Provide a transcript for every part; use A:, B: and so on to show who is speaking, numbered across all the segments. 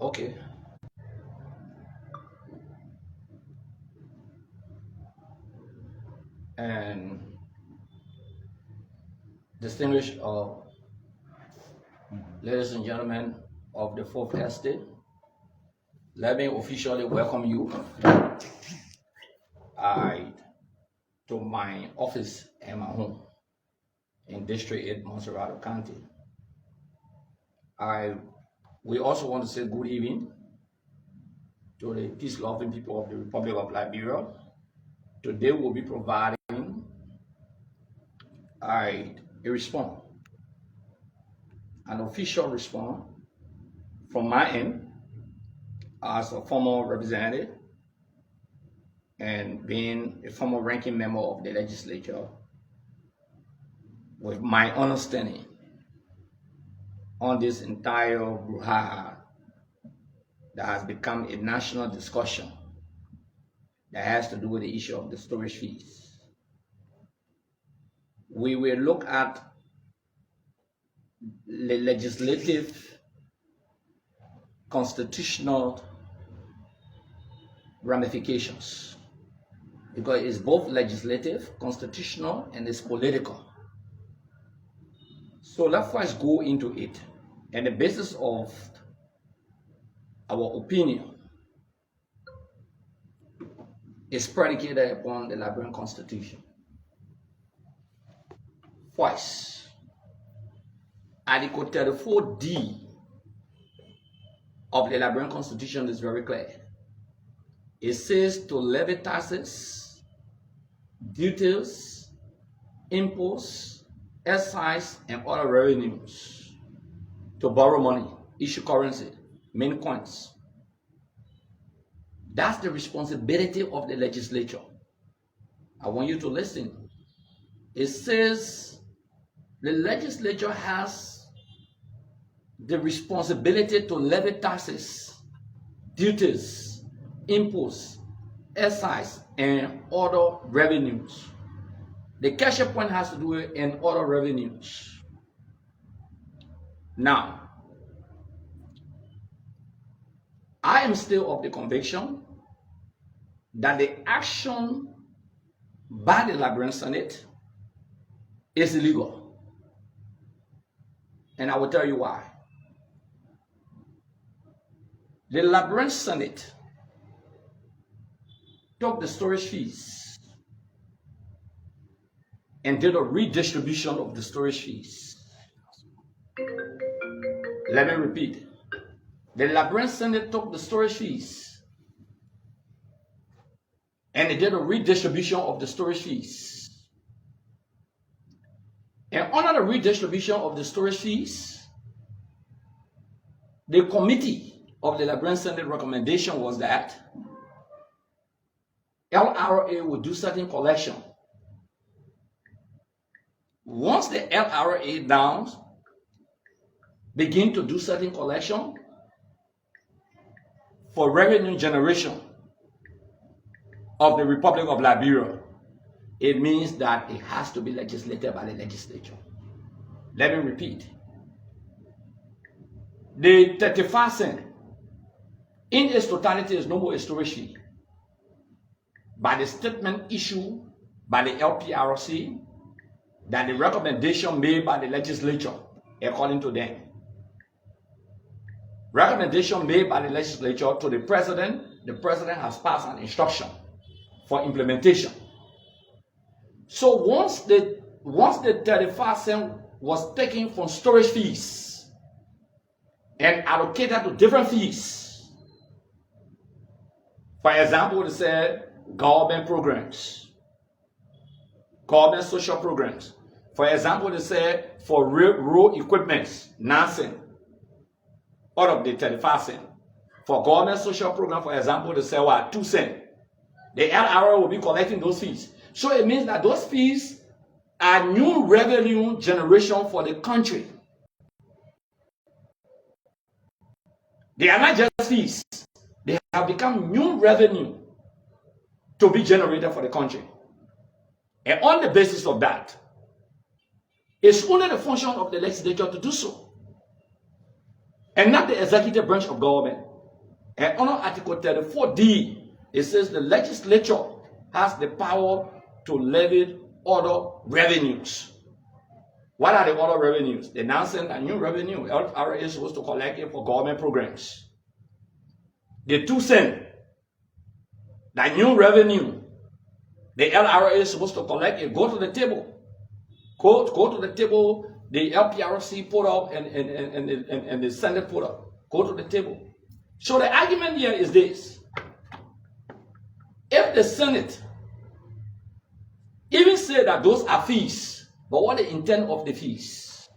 A: Okay. And distinguished ladies and gentlemen of the Fourth Estate, let me officially welcome you to my office and my home in District 8, Montserrat County. We also want to say good evening to the peace-loving people of the Republic of Liberia. Today we'll be providing a response, an official response from my end as a former representative and being a former ranking member of the legislature, with my understanding on this entire brouhaha that has become a national discussion that has to do with the issue of the storage fees. We will look at the legislative, constitutional ramifications, because it's both legislative, constitutional, and it's political. So let's first go into it. And the basis of our opinion is predicated upon the Liberian Constitution. First, Article 34D of the Liberian Constitution is very clear. It says to levy taxes, duties, imposts, excise, and other revenues, to borrow money, issue currency, mint coins. That's the responsibility of the legislature. I want you to listen. It says the legislature has the responsibility to levy taxes, duties, imposts, excise, and other revenues. The cash point has to do with and other revenues. Now, I am still of the conviction that the action by the Liberian Senate is illegal. And I will tell you why. The Liberian Senate took the storage fees and did a redistribution of the storage fees. Let me repeat. The Liberian Senate took the storage fees and they did a redistribution of the storage fees. And under the redistribution of the storage fees, the committee of the Liberian Senate recommendation was that LRA would do certain collection. Once the LRA downs begin to do certain collection for revenue generation of the Republic of Liberia, it means that it has to be legislated by the legislature. Let me repeat. The 35 cents in its totality is no more a storage fee. By the statement issued by the LPRC, that the recommendation made by the legislature, according to them, recommendation made by the legislature to the president has passed an instruction for implementation. So once the 35 cents was taken from storage fees and allocated to different fees, for example, they said government programs, government social programs. For example, they said for road equipment, 9 cents out of the 35 cents. For government social program, for example, they say 2 cents. The LRA will be collecting those fees. So it means that those fees are new revenue generation for the country. They are not just fees. They have become new revenue to be generated for the country. And on the basis of that, it's only the function of the legislature to do so, and not the executive branch of government. And under Article 34D, it says the legislature has the power to levy other revenues. What are the other revenues? They now send a new revenue. LRA is supposed to collect it for government programs. The 2 cents, that new revenue, the LRA is supposed to collect it, go to the table. Go to the table, the LPRC put up and the Senate put up. Go to the table. So the argument here is this. If the Senate even say that those are fees, but what the intent of the fees?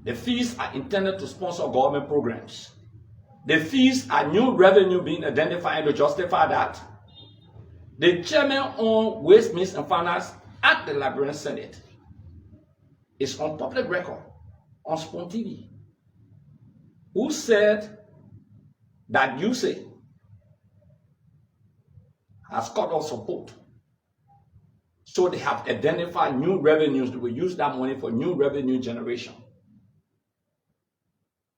A: The fees are intended to sponsor government programs. The fees are new revenue being identified to justify that. The chairman on Ways, Means and Finance at the Liberian Senate is on public record on Spoon TV, who said that USAID has cut off support. So they have identified new revenues. They will use that money for new revenue generation.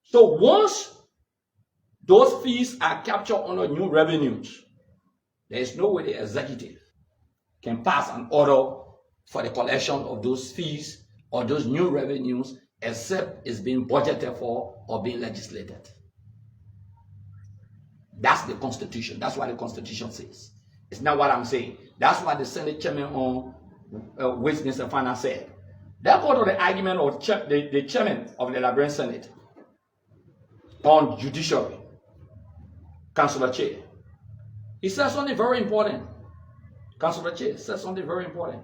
A: So once those fees are captured under new revenues, there is no way the executive can pass an order for the collection of those fees or those new revenues except it's being budgeted for or being legislated. That's the Constitution. That's what the Constitution says. It's not what I'm saying. That's what the Senate chairman on Ways, Means and Finance said. That go to the argument of the chairman of the Liberian Senate on judiciary, Councillor Che. He said something very important. Councillor Che said something very important.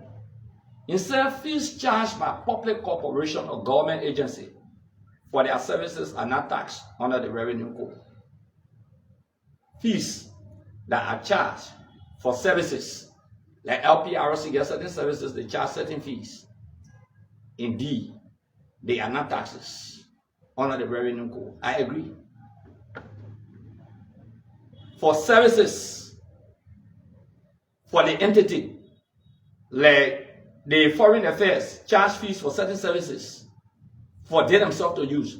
A: He said fees charged by public corporation or government agency for their services are not taxed under the revenue code. Fees that are charged for services, like LPRC gets certain services, they charge certain fees. Indeed, they are not taxes under the revenue code. I agree. For services, for the entity, like the foreign affairs, charge fees for certain services for they themselves to use.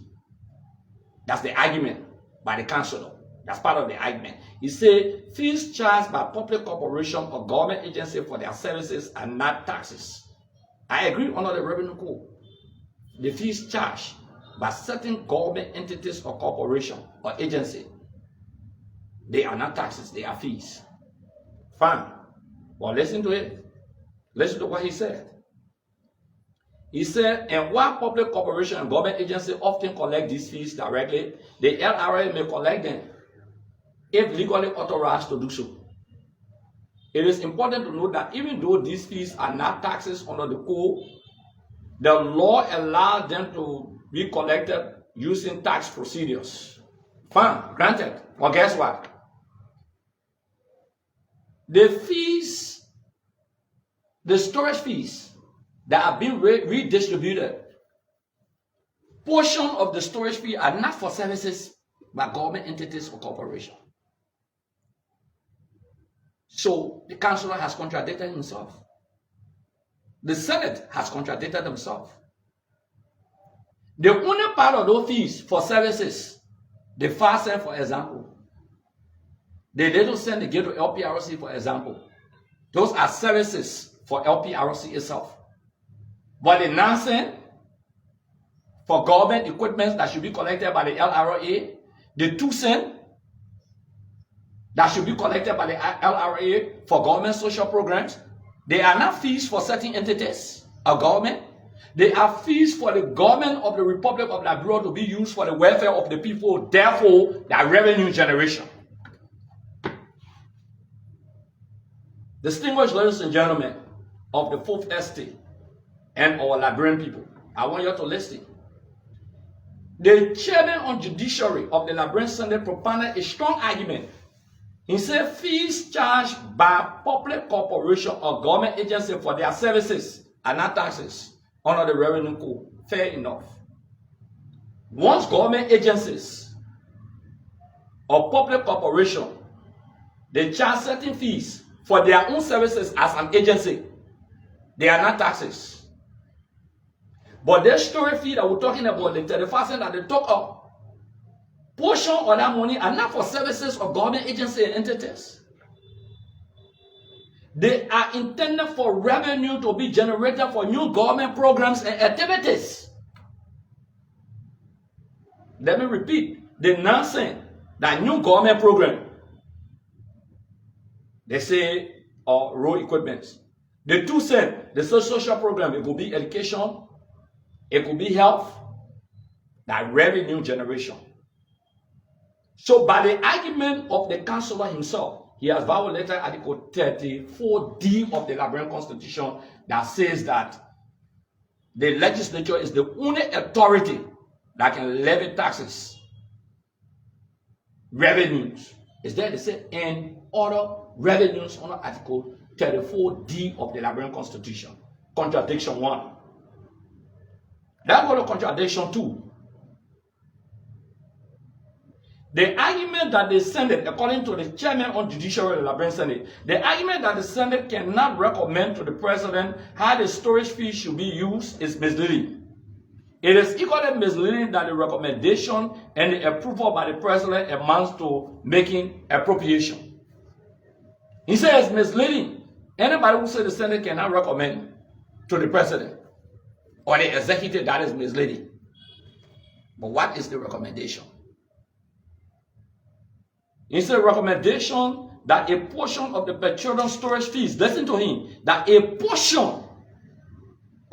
A: That's the argument by the councillor. That's part of the argument. He said fees charged by public corporation or government agency for their services are not taxes. I agree under the revenue code. The fees charged by certain government entities or corporation or agency, they are not taxes, they are fees. Fine. Well, listen to it. Listen to what he said. He said, and while public corporation and government agency often collect these fees directly, the LRA may collect them if legally authorized to do so. It is important to note that even though these fees are not taxes under the code, the law allows them to be collected using tax procedures. Fine, granted. Well, guess what? The fees, the storage fees that are being redistributed, portion of the storage fee are not for services by government entities or corporations. So the councillor has contradicted himself. The Senate has contradicted themselves. The only part of those fees for services, the far send, for example, the little send they give to LPRC, for example, those are services for LPRC itself. But the non-send for government equipment that should be collected by the LRA, the 2 cents that should be collected by the LRA for government social programs, they are not fees for certain entities or government. They are fees for the government of the Republic of Liberia to be used for the welfare of the people, therefore, their revenue generation. Distinguished ladies and gentlemen of the Fourth Estate and our Liberian people, I want you to listen. The chairman on judiciary of the Liberian Senate propounded a strong argument. He said fees charged by public corporation or government agency for their services are not taxes under the revenue code. Fair enough. Once government agencies or public corporation, they charge certain fees for their own services as an agency, they are not taxes. But this storage fee that we're talking about, the 35 cents that they took up, portion of that money are not for services of government agencies and entities. They are intended for revenue to be generated for new government programs and activities. Let me repeat, the nonsense, that new government program, they say, or road equipment. The 2 cents, the social program, it could be education, it could be health, that revenue generation. So by the argument of the councillor himself, he has violated Article 34D of the Liberian Constitution that says that the legislature is the only authority that can levy taxes, revenues. Is there to say and other revenues under Article 34D of the Liberian Constitution? Contradiction 1. That was a contradiction 2. The argument that the Senate, according to the chairman on judiciary of the Liberian Senate, the argument that the Senate cannot recommend to the president how the storage fee should be used is misleading. It is equally misleading that the recommendation and the approval by the president amounts to making appropriation. He says it's misleading. Anybody who says the Senate cannot recommend to the president or the executive, that is misleading. But what is the recommendation? It's a recommendation that a portion of the petroleum storage fees, listen to him, that a portion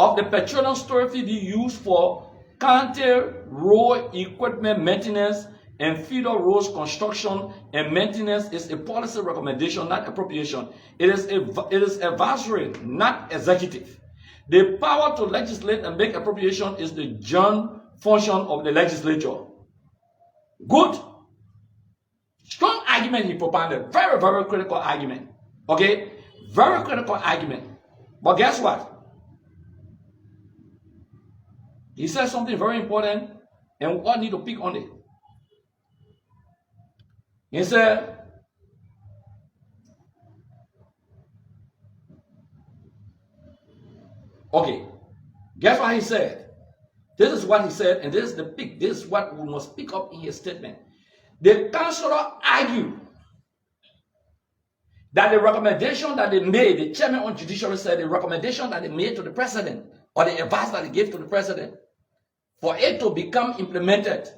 A: of the petroleum storage fee be used for county road equipment maintenance and feeder roads construction and maintenance is a policy recommendation, not appropriation. It is advisory, not executive. The power to legislate and make appropriation is the joint function of the legislature. Good. Strong argument he propounded. Very, very critical argument. Okay? Very critical argument. But guess what? He said something very important, and we all need to pick on it. He said, okay, guess what he said? This is what he said, and this is the pick. This is what we must pick up in his statement. The councillor argued that the recommendation that they made, the chairman on judiciary said the recommendation that they made to the president, or the advice that they gave to the president, for it to become implemented,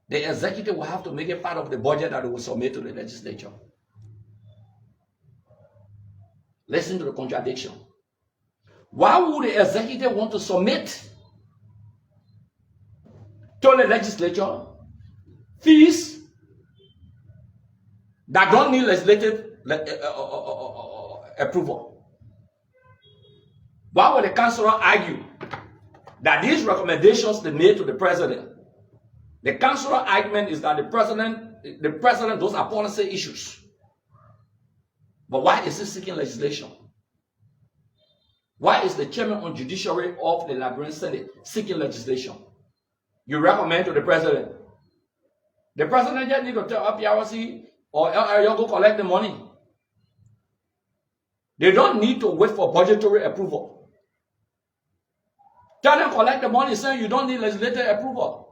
A: the executive will have to make it part of the budget that it will submit to the legislature. Listen to the contradiction. Why would the executive want to submit to the legislature fees that don't need legislative approval? Why would the councillor argue that these recommendations they made to the president? The councillor argument is that the president, those are policy issues. But why is he seeking legislation? Why is the chairman on judiciary of the Liberian Senate seeking legislation? You recommend to the president. The president just need to tell PRC or LRO go collect the money. They don't need to wait for budgetary approval. Tell them collect the money, saying you don't need legislative approval.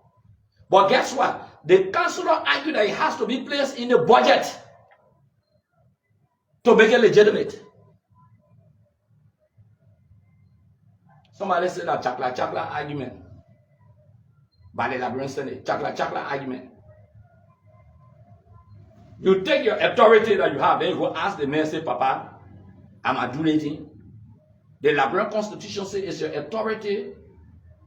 A: But guess what? The councillor argued that it has to be placed in the budget to make it legitimate. Somebody said that chakla argument by the Liberian Senate. Chakla argument. You take your authority that you have, then you go ask the man, say, Papa, I'm adulating. The Liberian Constitution says it's your authority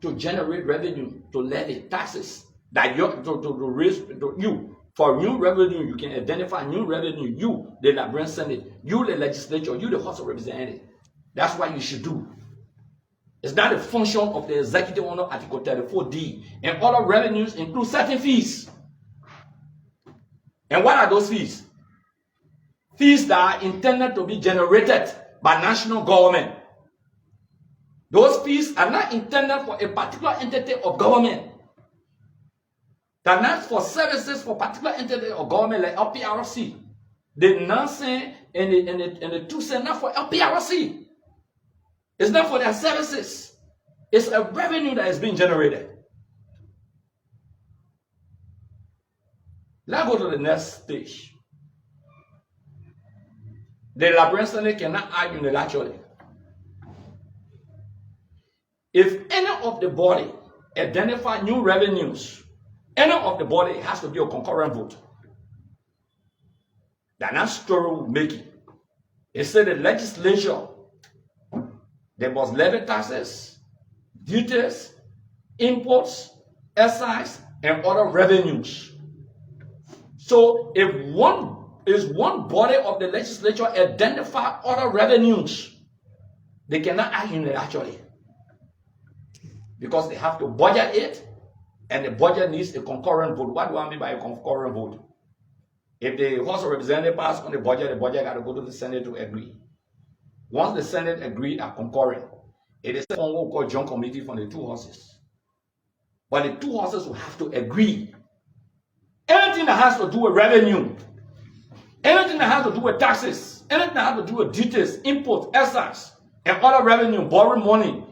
A: to generate revenue, to levy taxes, that you to raise you. For new revenue, you can identify new revenue. You, the Liberian Senate, you, the legislature, you, the House of Representatives. That's what you should do. It's not the function of the executive under Article 34D. And other revenues include certain fees. And what are those fees? Fees that are intended to be generated by national government. Those fees are not intended for a particular entity of government. They're not for services for particular entity of government like LPRC. The nonsense and the 2 cents not for LPRC. It's not for their services. It's a revenue that is being generated. Let's go to the next stage. The Liberian Senate cannot act unilaterally. If any of the body identify new revenues, any of the body has to be a concurrent vote. That's not story we're making. It said the legislature, they must levy taxes, duties, imports, excise, and other revenues. So if one body of the legislature identify other revenues, they cannot act unilaterally. Because they have to budget it, and the budget needs a concurrent vote. What do I mean by a concurrent vote? If the House of Representatives pass on the budget got to go to the Senate to agree. Once the Senate agree are concurrent, it is what we call joint committee from the two houses. But the two houses will have to agree. Anything that has to do with revenue, anything that has to do with taxes, anything that has to do with duties, import, excise, and other revenue, borrowing money,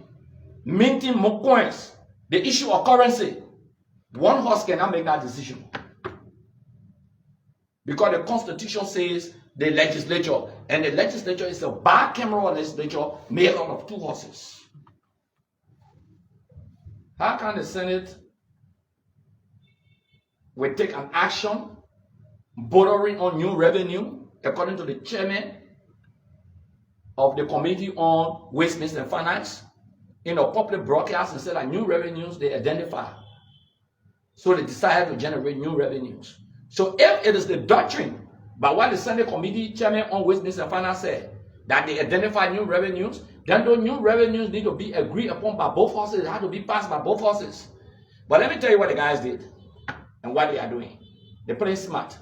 A: minting more coins, the issue of currency, one house cannot make that decision. Because the Constitution says the legislature, and the legislature is a bicameral legislature made out of two houses. How can the Senate will take an action bordering on new revenue, according to the chairman of the Committee on Waste, Means and Finance, in a public broadcast, and said that new revenues they identify. So they decided to generate new revenues. So if it is the doctrine by what the Senate Committee Chairman on Waste, Means and Finance said, that they identify new revenues, then those new revenues need to be agreed upon by both houses. It has to be passed by both houses. But let me tell you what the guys did and what they are doing. They're playing smart.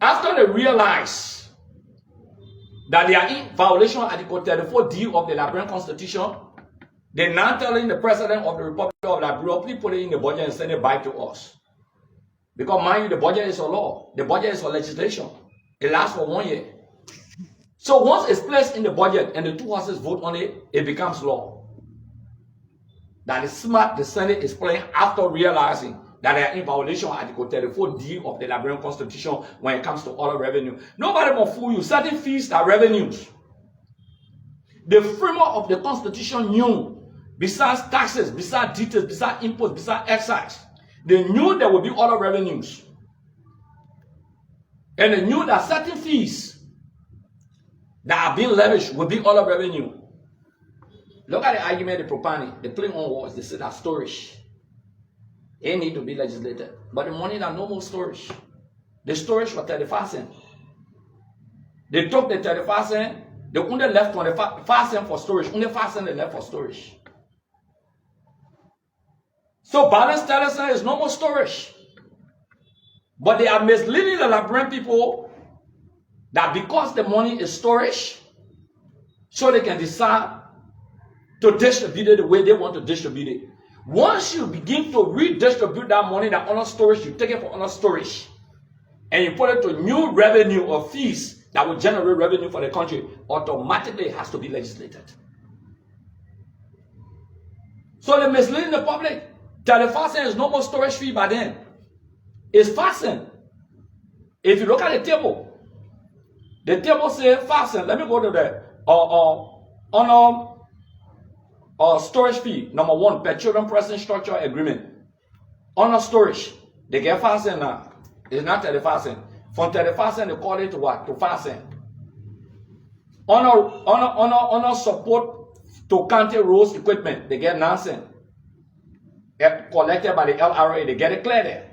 A: After they realize that they are in violation of Article 34D of the Liberian Constitution, they're now telling the President of the Republic of Liberia, please put it in the budget and send it back to us. Because mind you, the budget is a law. The budget is for legislation. It lasts for 1 year. So once it's placed in the budget and the two houses vote on it, it becomes law. That is smart the Senate is playing after realizing that they are in violation of Article 34D of the Liberian Constitution when it comes to other revenue. Nobody will fool you. Certain fees are revenues. The framework of the Constitution knew, besides taxes, besides duties, besides imports, besides excise, they knew there would be other revenues. And they knew that certain fees that are being leveraged will be other revenue. Look at the argument, the proponent, the plain on words, they say that storage. It need to be legislated. But the money that no more storage. The storage for 35 cents. They took the 35 cents, they only left 25 cents for storage. Only 5 cents they left for storage. So balance 30 cents is no more storage. But they are misleading the Liberian people that because the money is storage, so they can decide to distribute it the way they want to distribute it. Once you begin to redistribute that money that under storage, you take it for under storage, and you put it to new revenue or fees that will generate revenue for the country, automatically it has to be legislated. So they're misleading the public. 35 cents is no more storage fee by then. It's 5 cents. If you look at the table says 5 cents. Let me go to the storage fee. Number 1, petroleum pricing structure agreement. On storage, they get 5 cents now. It's not 35 cents. From 35 cents, they call it to what? To 5 cents. On support to county roads equipment, they get 9 cents. Collected by the LRA, they get it clear there.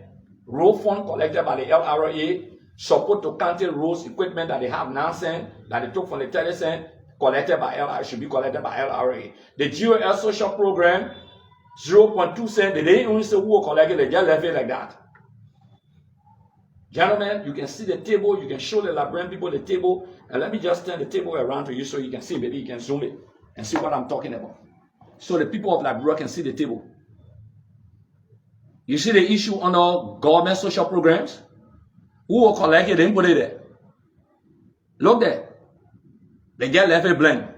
A: Road fund collected by the LRA, support to county roads equipment that they have 9 cents, that they took from the 30 cents, collected by LRA, should be collected by LRA. The GOL social program, 0.2 cents, they didn't even say who will collect it, they just left it like that. Gentlemen, you can see the table, you can show the Liberian people the table, and let me just turn the table around to you so you can see, maybe you can zoom it and see what I'm talking about. So the people of Liberia can see the table. You see the issue under government social programs? Who will collect it? They didn't put it there. Look there. They get left it blank.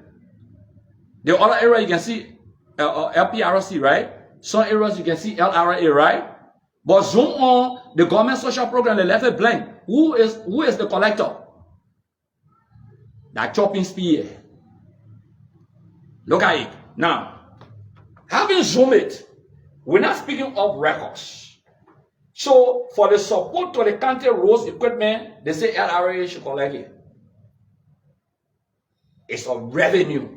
A: The other area you can see LPRC, right? Some areas you can see LRA, right? But zoom on the government social program, they left it blank. Who is the collector? That chopping spear. Look at it. Now, having zoomed it, we're not speaking of records. So, for the support to the county roads equipment, they say LRA should collect it. It's a revenue.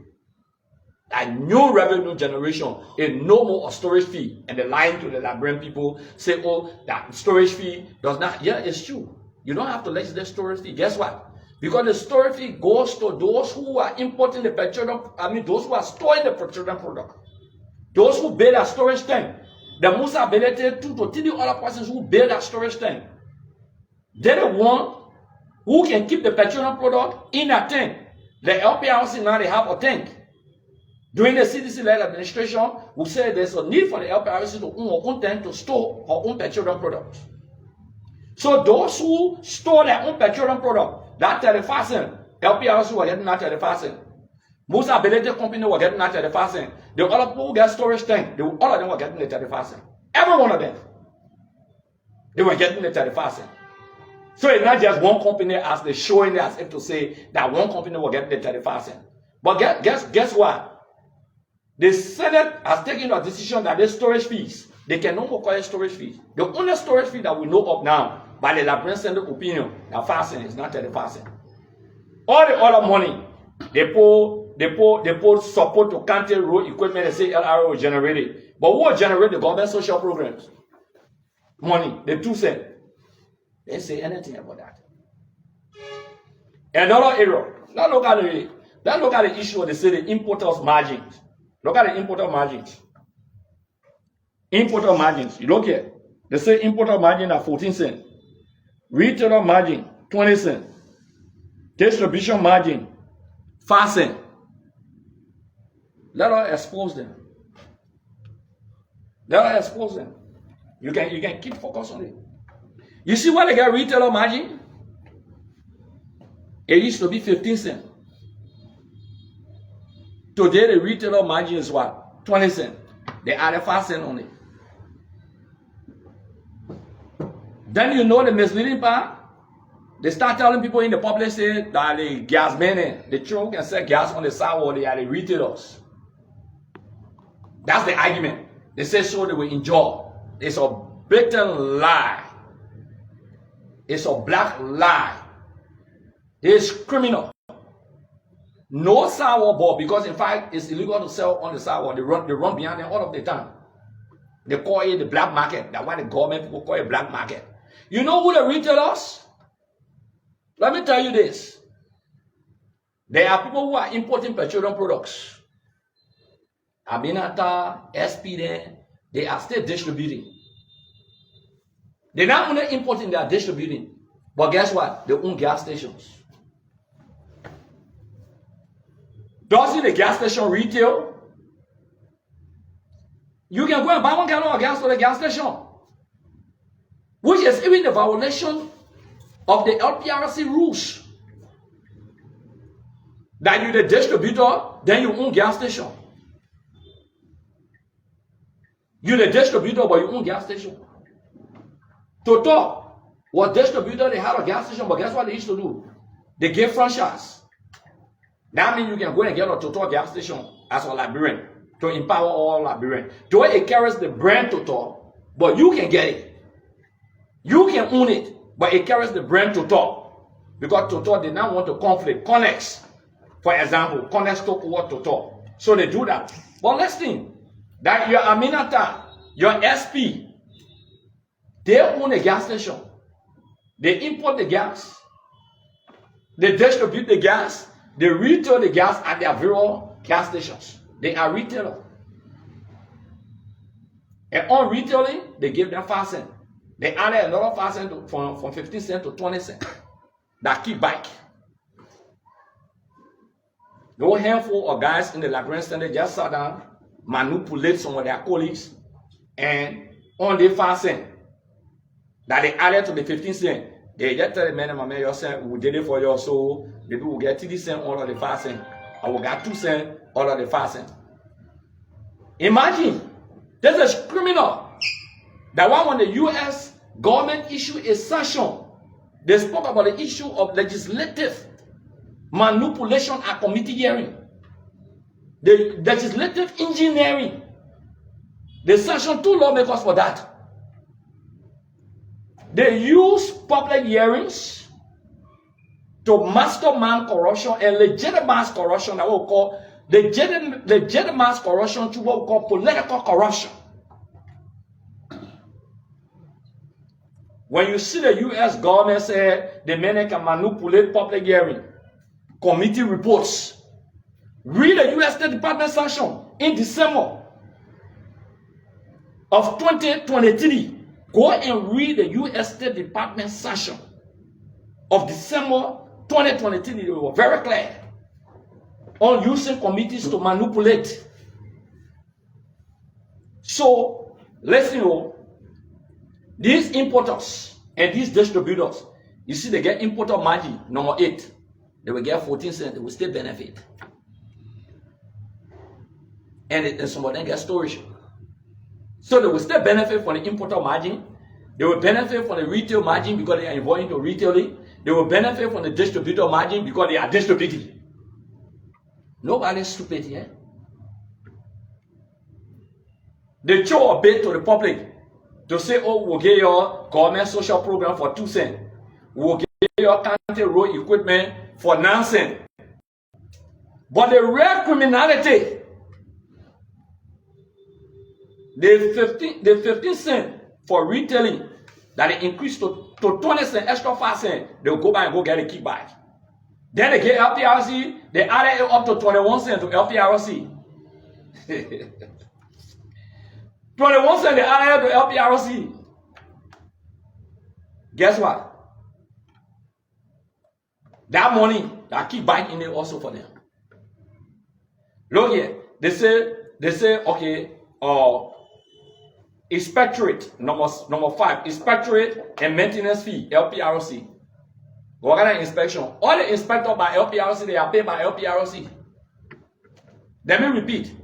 A: A new revenue generation, a no more a storage fee. And the lying to the Liberian people say, oh, that storage fee does not. Yeah, it's true. You don't have to legislate storage fee. Guess what? Because the storage fee goes to those who are importing the petroleum, those who are storing the petroleum product. Those who build a storage tank. The most ability to 3 other persons who build a storage tank. They're the one who can keep the petroleum product in a tank. The LPRC now they have a tank. During the CDC-led administration, we said there's a need for the LPRC to own her own tank to store her own petroleum products. So those who store their own petroleum product, that 35%, LPRC were getting that 35%. Most ability company were getting that 35%. The other people who get storage tank, all of them were getting the 35%. Every one of them. They were getting the 35%. So it's not just one company as they showing it as if to say that one company will get the 35%. But guess what? The Senate has taken a decision that the storage fees, they can no more call it storage fees. The only storage fee that we know of now, by the Liberian Senate opinion, that fasting is not 30%. All the other money, they put support to county road equipment, they say LRA will generate it. But who will generate the government social programs? Money, the 2 cents. They say anything about that. Another error. Now look at the issue of the importers' margins. Look at the importer margins. Importer margins. You look here. They say importer margin at 14 cents. Retailer margin, 20 cents. Distribution margin, 5 cents. Let us expose them. Let us expose them. You can keep focus on it. You see why they get retailer margin? It used to be 15 cents. Today the retailer margin is what? 20 cents. They added 5 cents on it. Then you know the misleading part. They start telling people in the public say that the gas men, the children can sell gas on the sidewalk, they are the retailers. That's the argument. They say so they will enjoy. It's a blatant lie. It's a black lie. It's criminal. No sidewalk board, because in fact it's illegal to sell on the sidewalk. They run behind them all of the time. They call it the black market. That's why the government people call it black market. You know who the retailers? Let me tell you this. There are people who are importing petroleum products. Aminata, SP, they are still distributing. They're not only importing, they are distributing. But guess what? They own gas stations. Doesn't the gas station retail? You can go and buy 1 gallon of gas from the gas station. Which is even the violation of the LPRC rules. That you're the distributor, then you own gas station. You're the distributor, but you own gas station. Total was distributor, they had a gas station, but guess what they used to do? They gave franchise. That means you can go and get a Total gas station as a Liberian to empower all Liberians. Though it carries the brand Total, but you can get it. You can own it, but it carries the brand Total. Because Total did not want to conflict. Connex, for example, Connex took over Total. So they do that. But let's think that your Aminata, your SP, they own a gas station. They import the gas. They distribute the gas. They retail the gas at their various gas stations. They are retailer. And on retailing, they give them 5 cents. They added another 5 cents from 15 cents to 20 cents. That keep back. No handful of guys in the Liberian Senate just sat down, manipulate some of their colleagues, and on the 5 cents that they added to the 15 cents, they just tell the man, my man, you said we did it for you, so maybe we'll get 30 cents all of the 5 cents, or we'll get 2 cents all of the 5 cents. Imagine, this is criminal. That one when the U.S. government issued a sanction, they spoke about the issue of legislative manipulation at committee hearing. The legislative engineering. They sanctioned 2 lawmakers for that. They use public hearings to mastermind corruption and legitimize corruption that we call legitimize corruption to what we call political corruption. When you see the U.S. government say the men can manipulate public hearing, committee reports, read the U.S. State Department sanction in December of 2023. Go and read the U.S. State Department sanction of December 2023. They were very clear on using committees to manipulate. So, let's know, these importers and these distributors, you see they get importer margin, number 8. They will get 14 cents, they will still benefit. And some of them get storage. So they will still benefit from the importer margin. They will benefit from the retail margin because they are involved into retailing. They will benefit from the distributor margin because they are distributing. Nobody is stupid here. They show a bid to the public to say, oh, we'll get your government social program for 2 cents. We'll get your county road equipment for 9 cents. But the real criminality, the 15 cents for retailing, that they increase to 20 cents, extra 5 cents, they'll go back and go get a kickback. Then they get LPRC, they added it up to 21 cents to LPRC. 21 cents they added to LPRC. Guess what? That money, that kickback in there also for them. Look here, they say, okay, inspectorate, number 5, inspectorate and maintenance fee, LPRC. Go get an inspection. All the inspectors by LPRC, they are paid by LPRC. Let me repeat.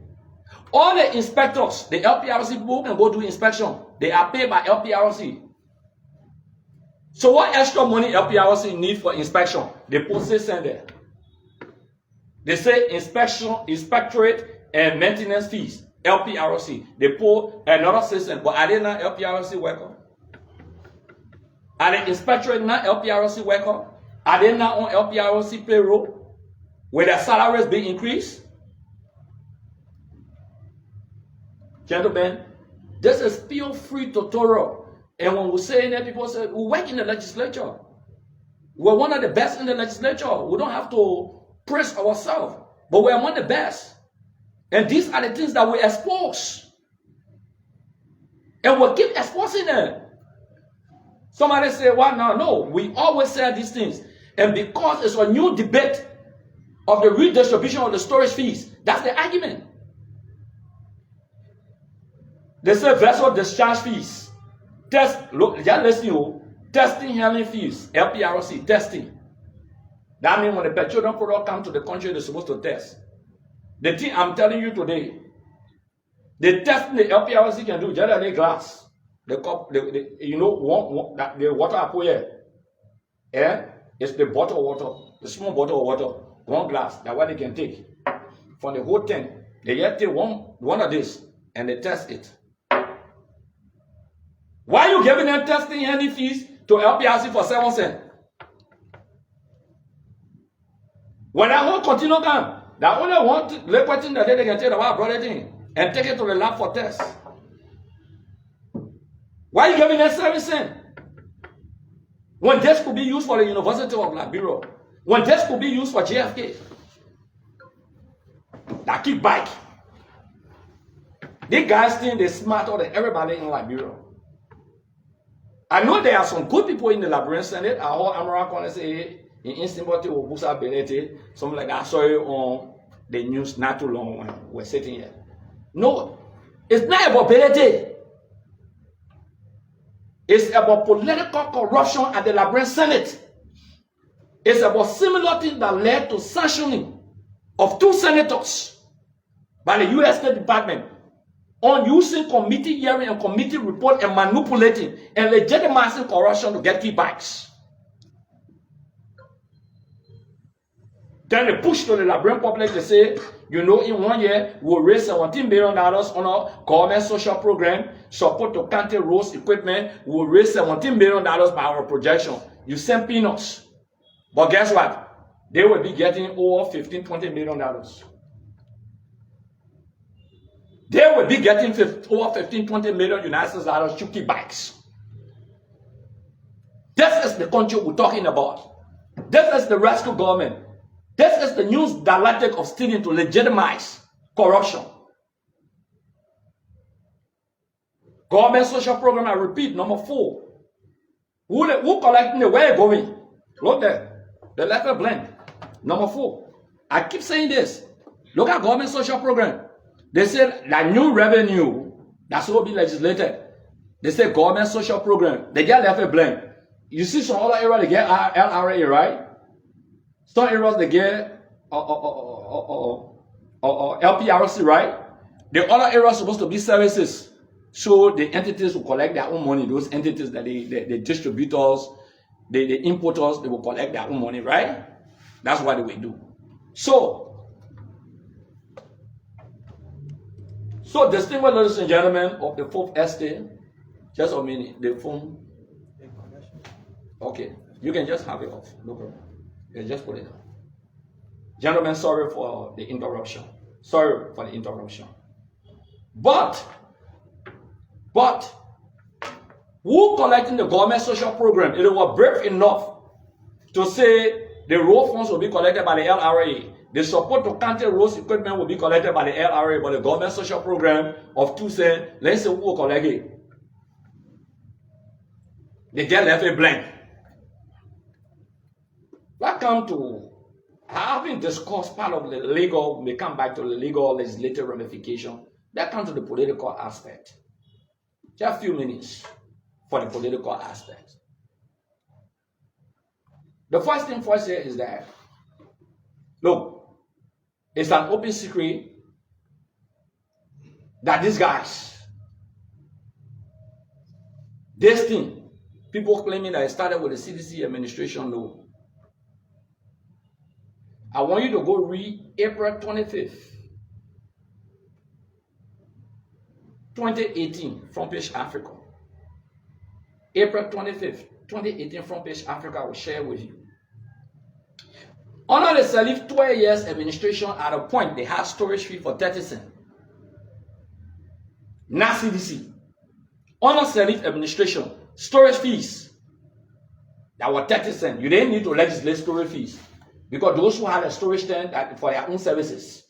A: All the inspectors, the LPRC people can go do inspection. They are paid by LPRC. So what extra money LPRC need for inspection? They put 6 cents there. They say inspection, inspectorate and maintenance fees. LPRC. They put another 6 cents. But are they not LPRC worker? Are the inspectorate not LPRC worker? Are they not on LPRC payroll? Will their salaries be increased? Gentlemen, this is still free tutorial. And when we say that, people say, we work in the legislature. We're one of the best in the legislature. We don't have to praise ourselves, but we're one of the best. And these are the things that we expose. And we'll keep exposing them. Somebody say, well, no, we always say these things. And because it's a new debate of the redistribution of the storage fees, that's the argument. They say vessel discharge fees. Testing handling fees, LPRC, testing. That means when the petroleum product comes to the country, they're supposed to test. The thing I'm telling you today, the testing the LPRC can do, just like glass. The cup, the water I put here, it's the bottle of water, the small bottle of water, 1 glass. That's what they can take from the whole tank. They just take one of this and they test it. Why are you giving them testing handling fees to LPRC for 7 cents? When that whole continue come, that only one liquid thing that they can take about brought it in and take it to the lab for test. Why are you giving them 7 cents? When this could be used for the University of Liberia, when this could be used for JFK, that kickback. These guys think they're smarter than everybody in Liberia. I know there are some good people in the Liberian Senate. I heard American say in Instinct or Busa Belete, something like that. I saw it on the news not too long when we're sitting here. No, it's not about Belete. It's about political corruption at the Liberian Senate. It's about similar things that led to sanctioning of 2 senators by the U.S. State Department on using committee hearing and committee report and manipulating and legitimizing corruption to get kickbacks. Then they push to the Liberian public to say, you know, in 1 year, we'll raise $17 million on our government social program, support to county roads equipment, we'll raise $17 million by our projection. You send peanuts. But guess what? They will be getting over $15-20 million. They will be getting over $15-20 million United States dollars to kickbacks. This is the country we're talking about. This is the rescue government. This is the new dialectic of stealing to legitimize corruption. Government social program, I repeat, number 4. Who collecting the way going? Look there. The letter blank. Number 4. I keep saying this. Look at government social program. They said that new revenue that's will be legislated. They say government social program. They get left a blank. You see some other areas they get LRA, right? Some areas they get LPRC, right? The other areas supposed to be services. So the entities will collect their own money. Those entities that the distributors, the importers, they will collect their own money, right? That's what they will do. So distinguished ladies and gentlemen of the 4th estate, just a minute, the phone. Okay, you can just have it off, no problem. You can just put it on. Gentlemen, sorry for the interruption. Sorry for the interruption. But who collecting the government social program? It was brave enough to say the road funds will be collected by the LRA. The support to county roads equipment will be collected by the LRA, but the government social program of 2 cents, let's say who will collect it. They get left a blank. I haven't discussed part of the legal, we come back to the legal legislative ramification. That comes to the political aspect. Just a few minutes for the political aspect. The first thing first here is that, look, it's an open secret that these guys, this thing, people claiming that it started with the CDC administration, no. I want you to go read April 25th, 2018, Front Page Africa. April 25th, 2018, Front Page Africa, I will share with you. Under the Salif 12 years administration, at a point, they had storage fee for 30 cents. Not CDC. Under Salif administration, storage fees that were 30 cents. You didn't need to legislate storage fees. Because those who had a storage tank for their own services,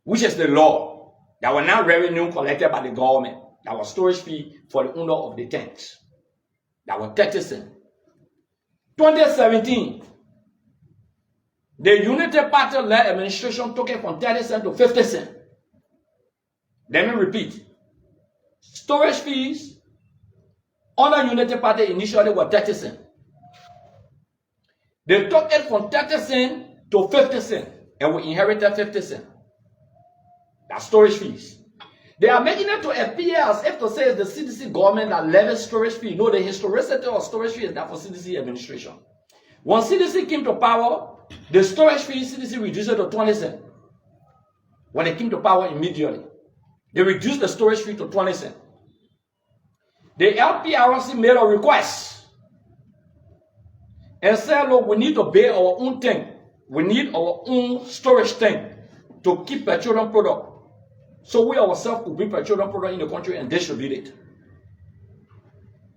A: which is the law, that were not revenue collected by the government, that was storage fee for the owner of the tanks, that were 30 cents. 2017, the United Party-led administration took it from 30 cents to 50 cents. Let me repeat. Storage fees under United Party initially were 30 cents. They took it from 30 cents to 50 cents, and we inherited 50 cents. That's storage fees. They are making it to appear as if to say it's the CDC government that levies storage fee. No, the historicity of storage fee is that for CDC administration. When CDC came to power, the storage fee CDC reduced it to 20 cents. When they came to power immediately, they reduced the storage fee to 20 cents. The LPRC made a request and said, look, we need to build our own tank. We need our own storage tank to keep petroleum product. So we ourselves could bring petroleum product in the country and distribute it.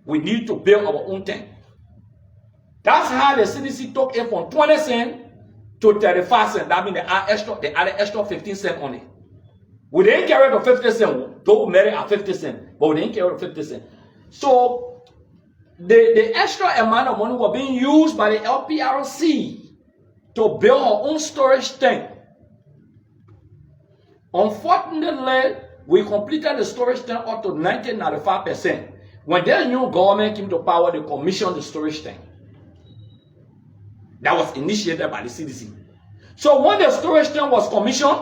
A: We need to build our own tank. That's how the CDC took it from 20 cents to 35 cents. That means they added extra 15 cents on it. We didn't carry the 50 cents, though made it at 50 cents, but we didn't carry the 50 cents. So the extra amount of money was being used by the LPRC to build our own storage tank. Unfortunately, we completed the storage tank up to 95%. When the new government came to power, they commissioned the storage tank. That was initiated by the CDC. So when the storage tank was commissioned,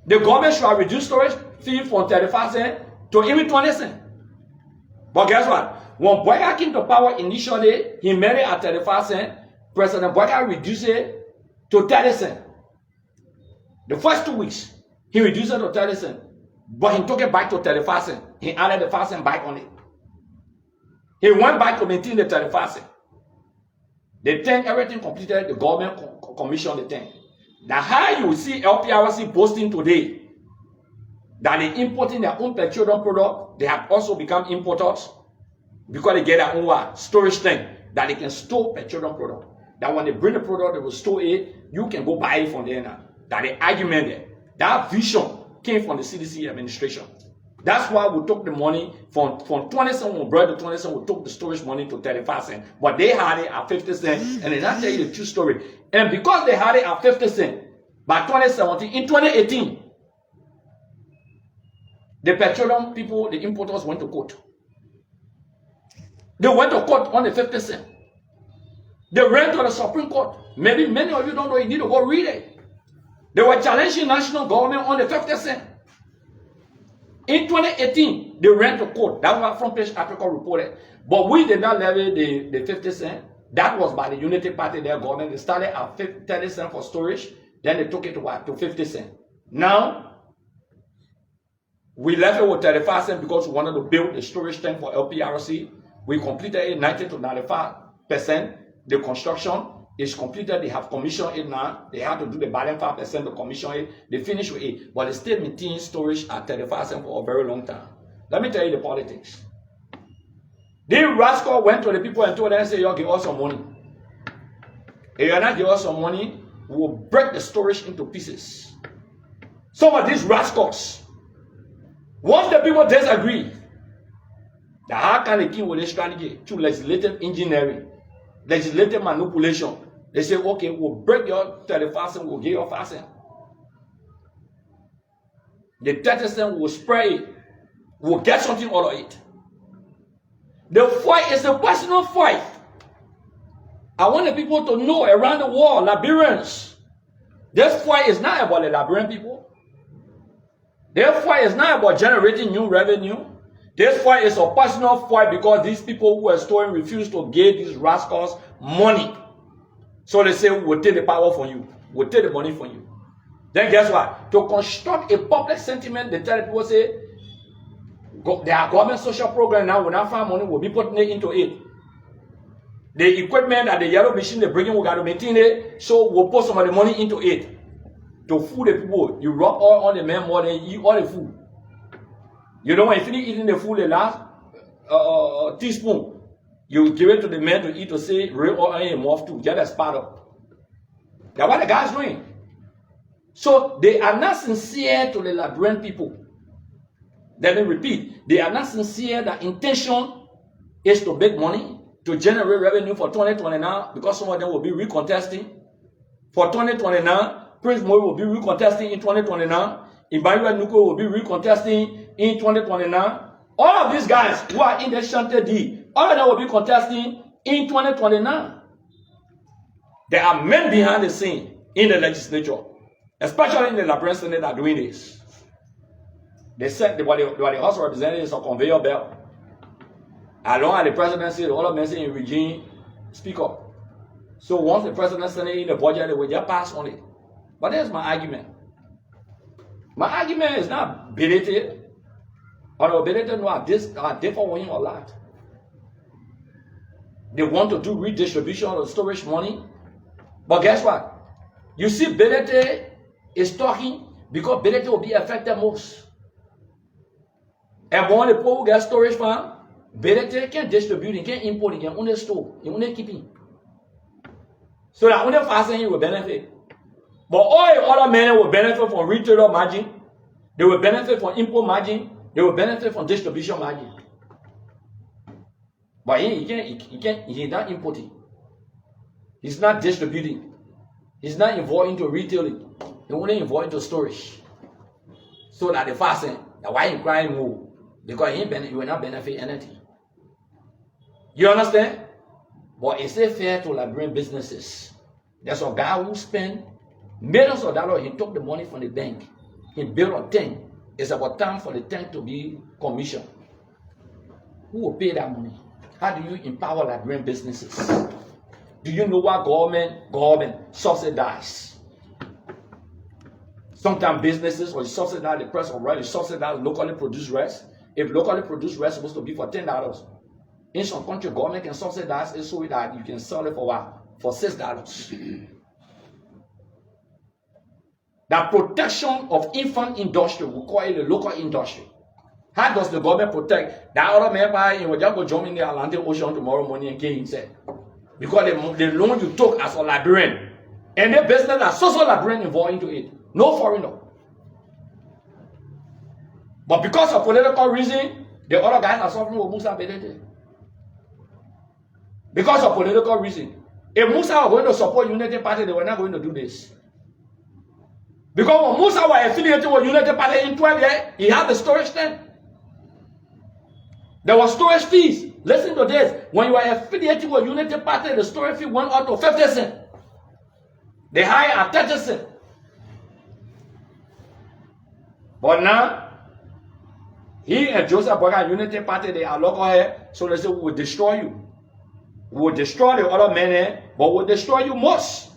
A: The government should have reduced storage fee from 35 cents to even 20 cents. But guess what? When Boyka came to power initially, he made it at 35 cents. President Boyka reduced it to 30 cents. The first 2 weeks, he reduced it to 30 cents. But he took it back to 35 cents. He added the 5 cents back on it. He went back to maintain the 35 cents. The thing, everything completed, the government commissioned the thing. That's how you see LPRC posting today that they importing their own petroleum product. They have also become importers because they get their own storage thing that they can store petroleum product. That when they bring the product, they will store it. You can go buy it from there now. That the argument there, that vision came from the CDC administration. That's why we took the money from 20 cents, we brought the 20 cents, we took the storage money to 35 cents. But they had it at 50 cents, and then I tell you the true story. And because they had it at 50 cents, by 2017, in 2018, the petroleum people, the importers went to court. They went to court on the 50 cents. They ran to the Supreme Court. Maybe many of you don't know, you need to go read it. They were challenging national government on the 50 cents. In 2018, they ran to court. That's what Front Page Africa reported. But we did not levy the 50 cents. That was by the Unity Party, their government. They started at 30 cents for storage. Then they took it to what? To 50 cents. Now, we left it with 35 cents because we wanted to build the storage tank for LPRC. We completed it 90 to 95%. The construction is completed. They have commissioned it now. They have to do the balance 5% to commission it. They finish with it. But they still maintain storage at 35 cents for a very long time. Let me tell you the politics. The rascal went to the people and told them, say, you give us some money. If you're not giving us some money, we will break the storage into pieces. Some of these rascals, once the people disagree, that how can they keep with this strategy? Through legislative engineering, legislative manipulation. They say, okay, we'll break your 35 cents, we'll give you 5 cents. The 30 cents will spray it. We'll get something out of it. The fight is a personal fight. I want the people to know around the world, Liberians, this fight is not about the Liberian people. This fight is not about generating new revenue. This fight is a personal fight because these people who are storing refuse to give these rascals money. So they say, we'll take the power from you. We'll take the money from you. Then guess what? To construct a public sentiment, they tell people, say, there are government social program now, we'll not find money, we'll be putting it into it. The equipment and the yellow machine they bring in, we got to maintain it, so we'll put some of the money into it. To food the people. You rub oil on the man more than you eat all the food. You know, when you finish eating the food, the last teaspoon, you give it to the man to eat to say, real oil ain't more too. Get that spot up. That's what the guy's doing. So they are not sincere to the Liberian people. Let me repeat. They are not sincere. The intention is to make money, to generate revenue for 2029, because some of them will be recontesting. For 2029, Prince Moy will be recontesting in 2029. Emmanuel Nuko will be recontesting in 2029. All of these guys who are in the Shante D, all of them will be contesting in 2029. There are men behind the scene in the legislature, especially in the Liberian Senate, that are doing this. They said they were the House of Representatives of conveyor belt. Along with the presidency, the other men say in regime, speak up. So once the president sent it in the budget, they will just pass on it. But there's my argument. My argument is not belated. Or belated, no, are different with him a lot. They want to do redistribution of storage money. But guess what? You see, Belete is talking because Belete will be affected most. And when the people get storage farm, Belete can distribute, he can import, he can only store, he only keep it. So that only fasting will benefit. But all the other men will benefit from retailer margin, they will benefit from import margin, they will benefit from distribution margin. But he's not importing. He's not distributing. He's not involved into retailing. He's only involved into storage. So that the fasting, that's why he's crying more. Because he will not benefit anything. You understand? But is it fair to Liberian businesses? There's a guy who spent millions of dollars. He took the money from the bank. He built a tent. It's about time for the tent to be commissioned. Who will pay that money? How do you empower Liberian businesses? Do you know what government subsidize? Sometimes businesses will subsidize the price of rice, you subsidize locally produced rice. If locally produced rice is supposed to be for $10, in some country, government can subsidize it so that you can sell it for what? For $6. The protection of infant industry, we call it the local industry. How does the government protect that other member in will just go jump in the Atlantic Ocean tomorrow morning and kill himself? Because the loan you took as a Liberian, and the business that social Liberian involved into it. No foreigner. But because of political reason, the other guys are suffering with Musa Bedete. Because of political reason. If Musa were going to support Unity Party, they were not going to do this. Because when Musa was affiliated with Unity Party in 12 years, he had the storage tent. There was storage fees. Listen to this. When you are affiliated with Unity Party, the storage fee went up to 50 cents. The high at 30 cents. But now, he and Joseph Boga Unity Party, they are local here, so they say, we will destroy you. We will destroy the other men, but we will destroy you most.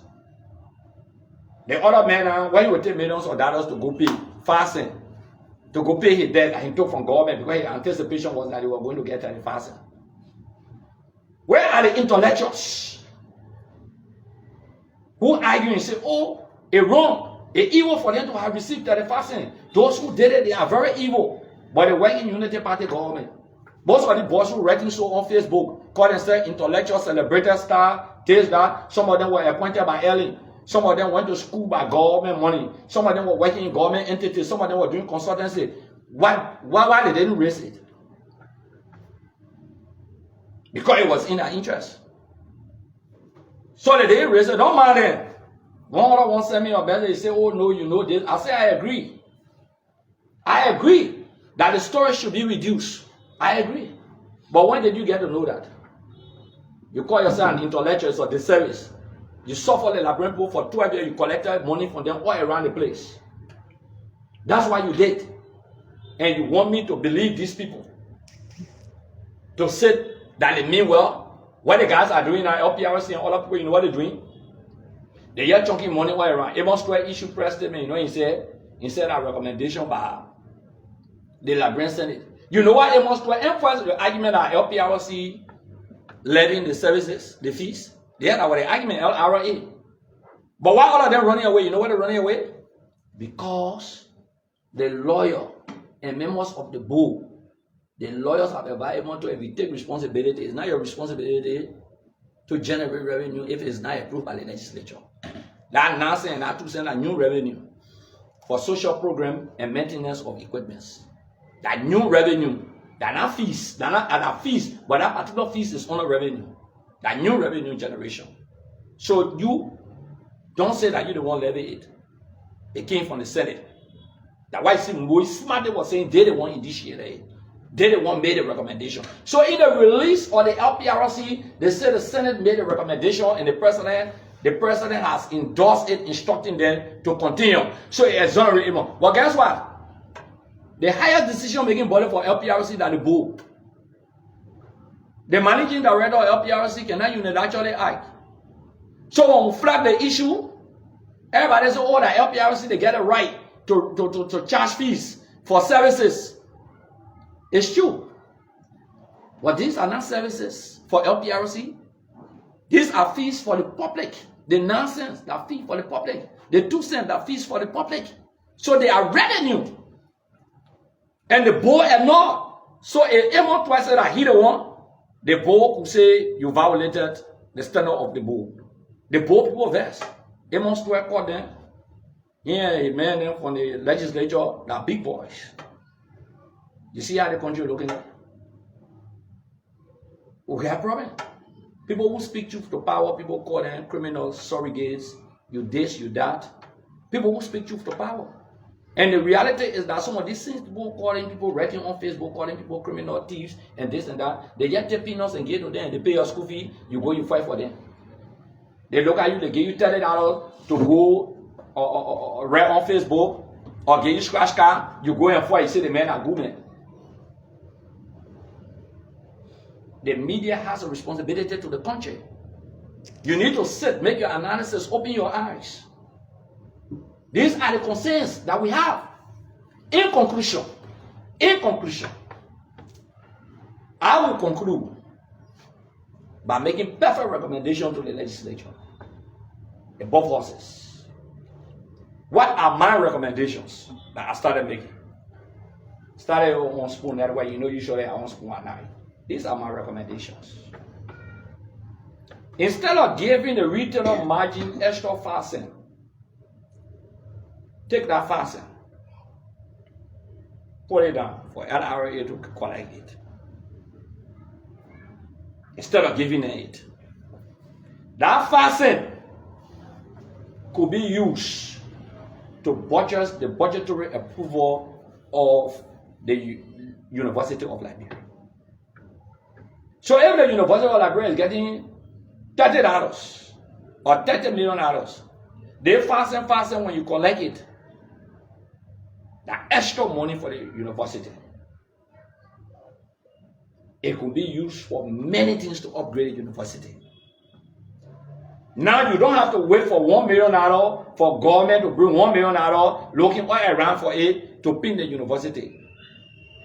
A: The other man, when he will take millions of dollars to go pay fasting, to go pay his debt that he took from government, because his anticipation was that he was going to get 30,000. Where are the intellectuals who argue and say, oh, it's wrong, it's evil for them to have received 30,000? Those who did it, they are very evil. But they work in Unity Party government. Most of the boys who writing so on Facebook, call themselves intellectual, celebrated star, this, that. Some of them were appointed by Ellen. Some of them went to school by government money. Some of them were working in government entities. Some of them were doing consultancy. Why they didn't raise it? Because it was in their interest. So they didn't raise it. Don't matter. One other one sent me a message. He said, oh no, you know this. I say, I agree. I agree that the storage should be reduced. I agree. But when did you get to know that? You call yourself an intellectual, it's a disservice. You suffered the Liberian people for 12 years, you collected money from them all around the place. That's why you did. And you want me to believe these people. To say that they mean well. What the guys are doing now, LPRC and other people, you know what they're doing? They are chunking money all around. Amos Square issued press statement, you know, he said a recommendation by the Liberian Senate. You know what Amos Square emphasized the argument that LPRC levying the services, the fees? They had our argument, LRA. But why all of them running away? You know why they're running away? Because the lawyer and members of the board, the lawyers have advised to, if you take responsibility, it's not your responsibility to generate revenue if it's not approved by the legislature. That nonsense and that to send a new revenue for social program and maintenance of equipment. That new revenue, that not fees, that not other fees, but that particular fees is only revenue. That new revenue generation. So you don't say that you don't want to levy it. It came from the Senate. That's why you see Moise Smart was saying they didn't want to initiate it. They didn't want made a recommendation. So in the release of the LPRC, they said the Senate made a recommendation and the president has endorsed it, instructing them to continue. So it exonerated him. But guess what? The highest decision-making body for LPRC than the board. The managing director of LPRC cannot unilaterally act. So when we flag the issue, everybody says, oh, the LPRC, they get a right to charge fees for services. It's true. But these are not services for LPRC. These are fees for the public. The nonsense, that fee for the public. The 2 cents, that fees for the public. So they are revenue. And the board and not. So if Emo twice said that he the one, the board will say you violated the standard of the board. The board people verse. Emo Stewart called them. Yeah, a man from the legislature, that big boys. You see how the country looking at? We have a problem. People who speak truth to power, people call them criminals, surrogates, you this, you that. People who speak truth to power. And the reality is that some of these things, people calling people, writing on Facebook, calling people criminal thieves, and this and that, they just take peanuts and get to them, and they pay your school fee, you go, you fight for them. They look at you, they give you $30 to go write on Facebook, or get you scratch car, you go and fight, you say the men are good men. The media has a responsibility to the country. You need to sit, make your analysis, open your eyes. These are the concerns that we have. In conclusion, I will conclude by making perfect recommendation to the legislature. Above horses. What are my recommendations that I started making? Started with 1 spoon, that way you know usually I 1 spoon at night. These are my recommendations. Instead of giving the retailer margin extra 5 cents, take that 5 cents, put it down for LRA to collect it. Instead of giving it, that 5 cents could be used to budget the budgetary approval of the University of Liberia. So if the University of Liberia is getting $30 or $30 million, they 5 cents when you collect it, that extra money for the university, it could be used for many things to upgrade the university. Now you don't have to wait for $1 million for government to bring $1 million looking all around for it to pin the university.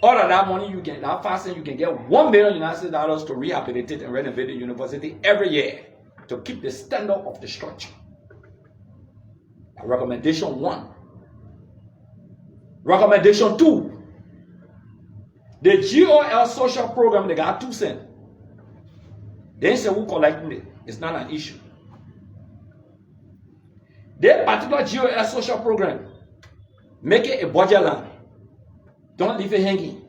A: All of that money you can, that 5 cents, you can get $1 million United dollars to rehabilitate and renovate the university every year to keep the standard of the structure. Recommendation 1. Recommendation 2. The GOL social program, they got 2 cents. They say who collecting it. It's not an issue. That particular GOL social program, make it a budget line. Don't leave it hanging.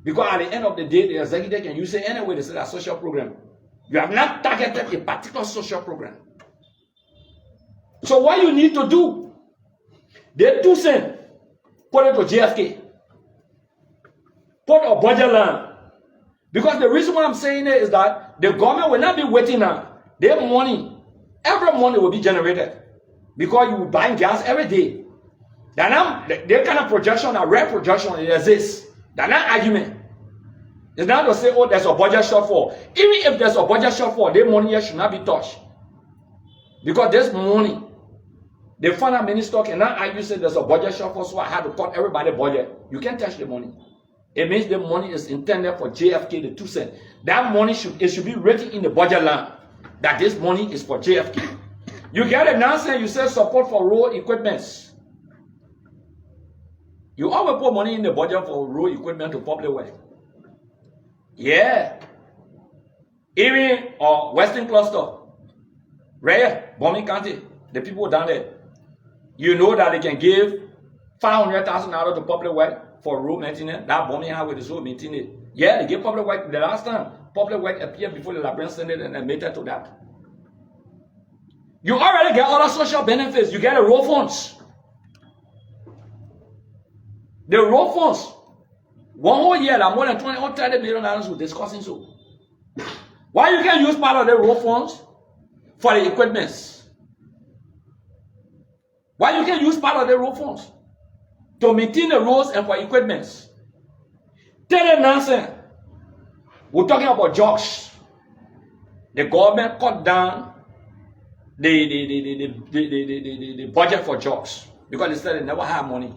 A: Because at the end of the day, the executive can use it anyway. They say that social program. You have not targeted a particular social program. So what you need to do, the 2 cents, put it to JFK. Put a budget line. Because the reason why I'm saying it is that the government will not be waiting now. Their money, every money will be generated. Because you will buy gas every day. Their kind of projection, a rare projection, it exists. That's not argument. It's not to say, oh, there's a budget shortfall. Even if there's a budget shortfall, their money here should not be touched. Because this money, the finance minister cannot argue say there's a budget shortfall, so I have to cut everybody's budget. You can't touch the money. It means the money is intended for JFK, the 2 cents. That money should be written in the budget line that this money is for JFK. You get it now, saying you say support for road equipments. You always put money in the budget for road equipment to public work. Yeah. Even Western Cluster, right? Bombing County, the people down there. You know that they can give $500,000 to public work for road maintenance. That bombing highway is road maintenance. Yeah, they give public work. The last time, public work appeared before the Liberian Senate and admitted to that. You already get other social benefits. You get the road funds. The road funds, 1 whole year, like more than $20 or $30 million we're discussing so. Why you can't use part of the road funds for the equipments? Why you can't use part of the road funds to maintain the roads and for equipments? Tell them nonsense. We're talking about jobs. The government cut down the budget for jobs because they said they never have money.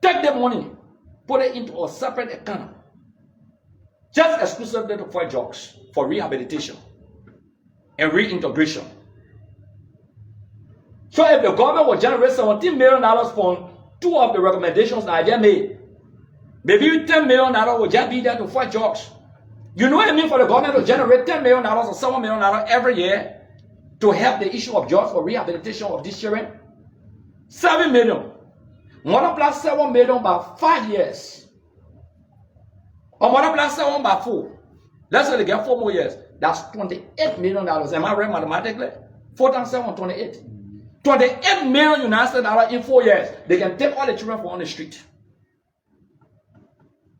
A: Take the money, put it into a separate account, just exclusively for jobs, for rehabilitation and reintegration. So if the government will generate $17 million from 2 of the recommendations that I just made, maybe $10 million will just be there to fight jobs. You know what I mean for the government to generate $10 million or $7 million every year to help the issue of jobs for rehabilitation of these children? $7 million. Multiply $7 million by 5 years. Or multiply 7 by 4. Let's say they get 4 more years. That's $28 million. Am I right mathematically? 4 times 7, 28. $28 million United States dollars in 4 years. They can take all the children from on the street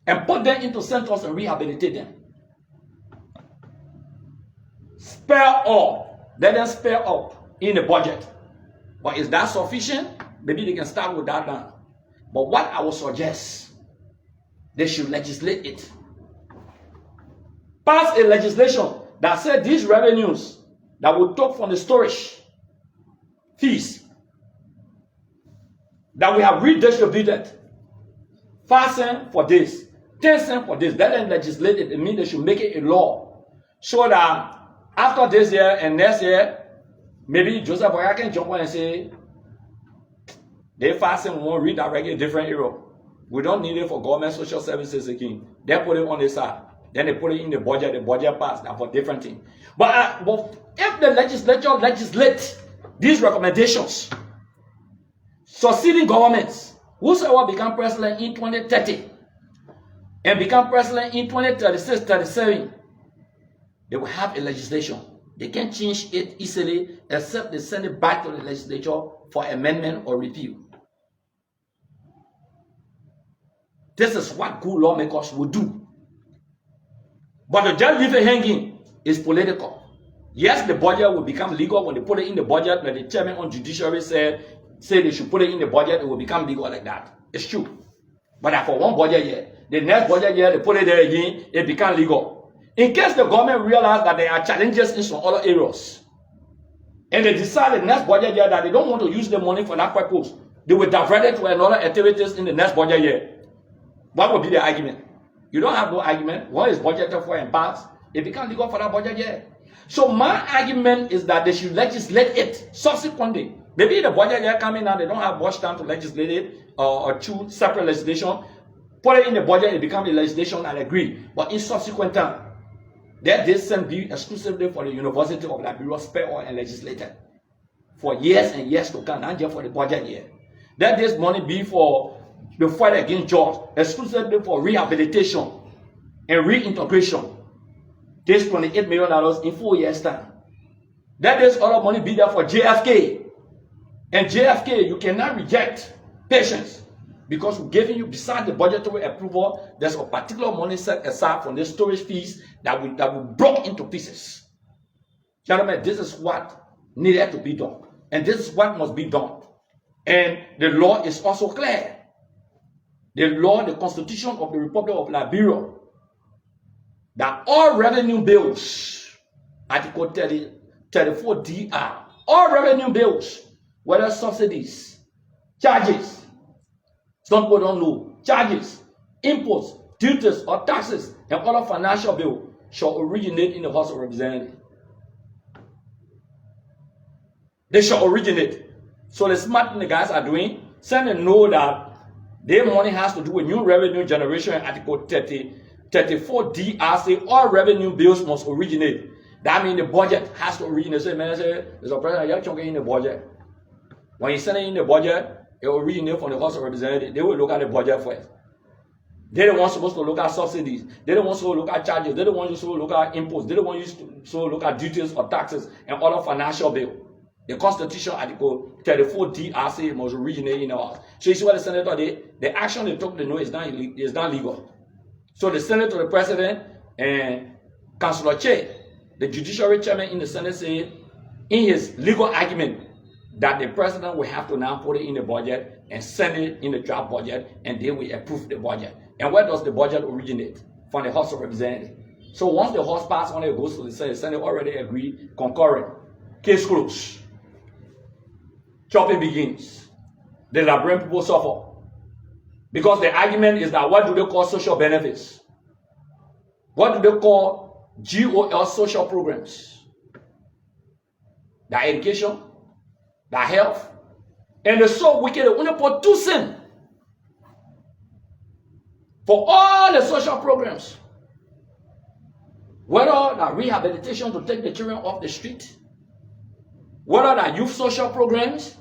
A: and put them into centers and rehabilitate them. Spare up. Let them spare up in the budget. But is that sufficient? maybe they can start with that now. But what I would suggest, they should legislate it. Pass a legislation that said these revenues that will take from the storage fees that we have redistributed, 5 cents for this, 10 cents for this. Let them legislate it. It means they should make it a law so that after this year and next year, maybe Joseph Boya can jump on and say, they 5 cents won't redirect a different area. We don't need it for government social services again. They put it on the side. Then they put it in the budget passed for different things. But if the legislature legislates these recommendations, succeeding governments, whosoever become president in 2030 and become president in 2036, 37, they will have a legislation. They can't change it easily except they send it back to the legislature for amendment or repeal. This is what good lawmakers will do. But to just leave it hanging is political. Yes, the budget will become legal when they put it in the budget. When the chairman on judiciary say they should put it in the budget, it will become legal like that. It's true. But for one budget year, the next budget year, they put it there again, it becomes legal. In case the government realize that there are challenges in some other areas, and they decide the next budget year that they don't want to use the money for that purpose, they will divert it to another activities in the next budget year. What would be the argument? You don't have no argument. What is budgeted for and passed? It becomes legal for that budget year. So my argument is that they should legislate it subsequently. Maybe the budget year coming now, they don't have much time to legislate it or choose separate legislation. Put it in the budget, it becomes a legislation and agree. But in subsequent time, let this same be exclusively for the University of Liberia spare oil and legislated for years and years to come, not just for the budget year. Let this money be for the fight against drugs, exclusively for rehabilitation and reintegration. This $28 million in 4 years' time. Let this other money be there for JFK. And JFK, you cannot reject patients because we're giving you, besides the budgetary approval, there's a particular money set aside from the storage fees that we broke into pieces. Gentlemen, this is what needed to be done. And this is what must be done. And the law is also clear. The law, the Constitution of the Republic of Liberia, that all revenue bills, Article 34 DR, all revenue bills, whether subsidies, charges, some people don't know, charges, imposts, duties, or taxes, and other financial bills shall originate in the House of Representatives. They shall originate. So the smart thing the guys are doing, send them know that their money has to do with new revenue generation. Article 34 DR say all revenue bills must originate. That means the budget has to originate. So man say, there's a president, you're chunking in the budget. When you send it in the budget, it will originate from the House of Representatives. They will look at the budget first. They're the ones supposed to look at subsidies. They're the ones supposed to look at charges. They're the ones supposed to look at imposts. They're the ones supposed to look at duties or taxes and other financial bills. The Constitution, Article 34 DR say it must originate in our house. So you see what the senator did? The action they took, they know is not legal. So the Senate, the President, and Councilor Che, the Judiciary Chairman in the Senate, said in his legal argument that the President will have to now put it in the budget and send it in the draft budget, and they will approve the budget. And where does the budget originate? From the House of Representatives. So once the House passes on it, goes to the Senate already agreed, concurrent, case closed. Chopping begins. The Liberian people suffer. Because the argument is that what do they call social benefits? What do they call GOL social programs? The education, the health, and the so wicked, they only put 2 cents for all the social programs. Whether the rehabilitation to take the children off the street, whether the youth social programs,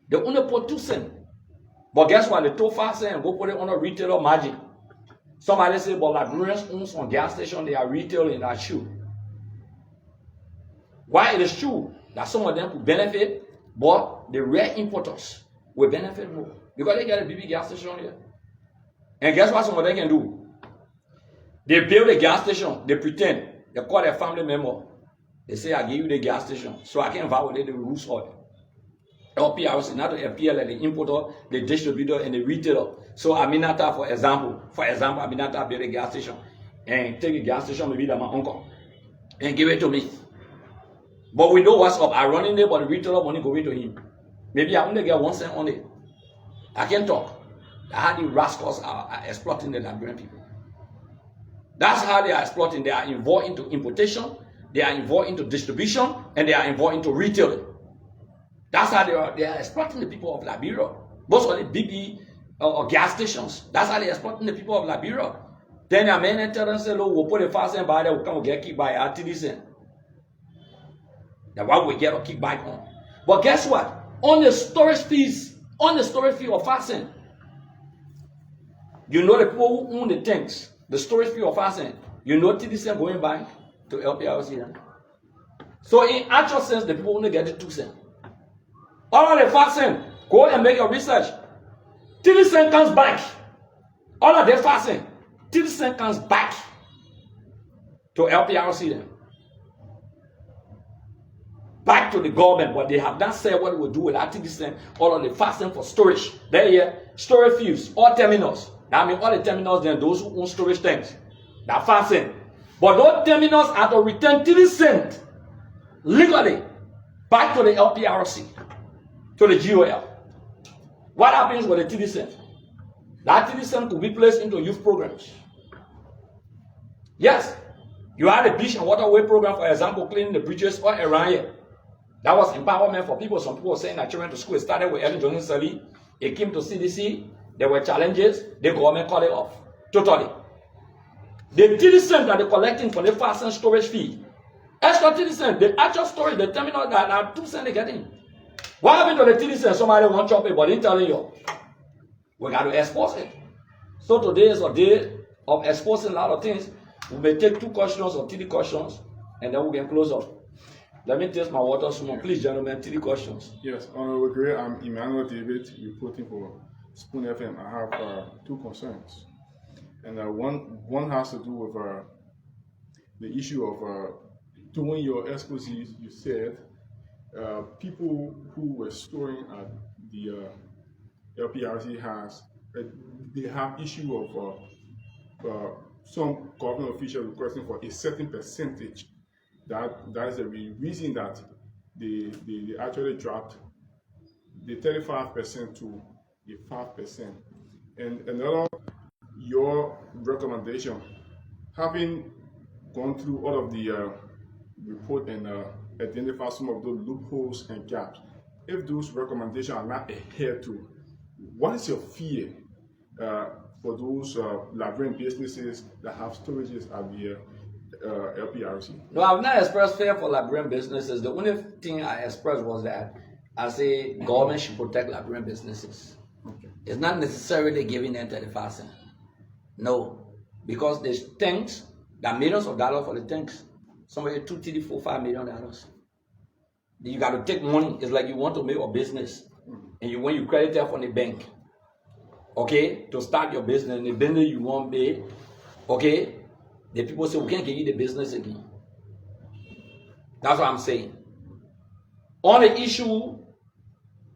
A: they only put 2 cents. But guess what? They took 5 cents and go put it on a retailer margin. Somebody say, but Liberians own some gas station, they are retailing that true. Why it is true that some of them could benefit, but the rare importers will benefit more. Because they get a BB gas station here. And guess what some of them can do? They build a gas station, they pretend, they call their family member. They say, I give you the gas station, so I can violate the rules of it. LPRC, not the FPL, the importer, the distributor, and the retailer. So Aminata, for example, Aminata built a gas station and take a gas station, maybe that my uncle, and give it to me. But we know what's up. I run in there, but the retailer money going to him. Maybe I only get 1 cent on it. I can't talk. That's how the rascals are exploiting the Liberian people. That's how they are exploiting. They are involved into importation, they are involved into distribution, and they are involved into retailing. That's how they are exploiting the people of Liberia. Most of the big gas stations. That's how they are exploiting the people of Liberia. Then the men tell them, say, look, we'll put a fast and buy that, we'll come get kicked by our TDC. That's why we get a kickback on. But guess what? On the storage fees of fasting, you know the people who own the tanks, the storage fee of fasting, you know TDC going back to LPRC. So in actual sense, the people only get the 2 cents. All of the fasting, go and make your research. TDC comes back. All of the fasting, TDC comes back to LPRC then. Back to the government, but they have not said what they will do with that TDC, all of the fasting for storage. There here, storage fees, all terminals. That means all the terminals, then those who own storage tanks, that fasting. But those terminals are to return TDC legally back to the LPRC, to the GOL. What happens with the TDC? That TDC could be placed into youth programs. Yes, you had a beach and waterway program, for example, cleaning the bridges all around here. That was empowerment for people. Some people were saying that children to school. It started with Ellen Johnson Sally. It came to CDC. There were challenges. The government called it off. Totally. The TDC that they're collecting for the fast and storage fee. Extra TDC, the actual storage, the terminal that are 2 cents they're getting. What happened to the TDC? Somebody won't chop it, but they're telling you, we got to expose it. So today is a day of exposing a lot of things. We may take 2 questions or 3 questions, and then we can close up. Let me taste my water small. Please, gentlemen, 3 questions.
B: Yes, Honorable Gray, I'm Emmanuel David, reporting for Spoon FM. I have 2 concerns. And one has to do with the issue of during your exposés, you said people who were storing at the LPRC they have issue of some government officials requesting for a certain percentage. That is the reason that they actually dropped the 35% to the 5%. And another, your recommendation, having gone through all of the report and identify some of those loopholes and gaps, if those recommendations are not adhered to, what is your fear for those Liberian businesses that have storages at the LPRC?
A: No, I've not expressed fear for Liberian businesses. The only thing I expressed was that I say government should protect Liberian businesses. Okay. It's not necessarily giving them 35 cents. No, because there's tanks, there are millions of dollars for the tanks. Somebody $2, $3, $4, $5 million. You got to take money. It's like you want to make a business, and when you credit it from the bank, okay, to start your business, and the business you want to pay, okay, the people say we can't give you the business again. That's what I'm saying. On the issue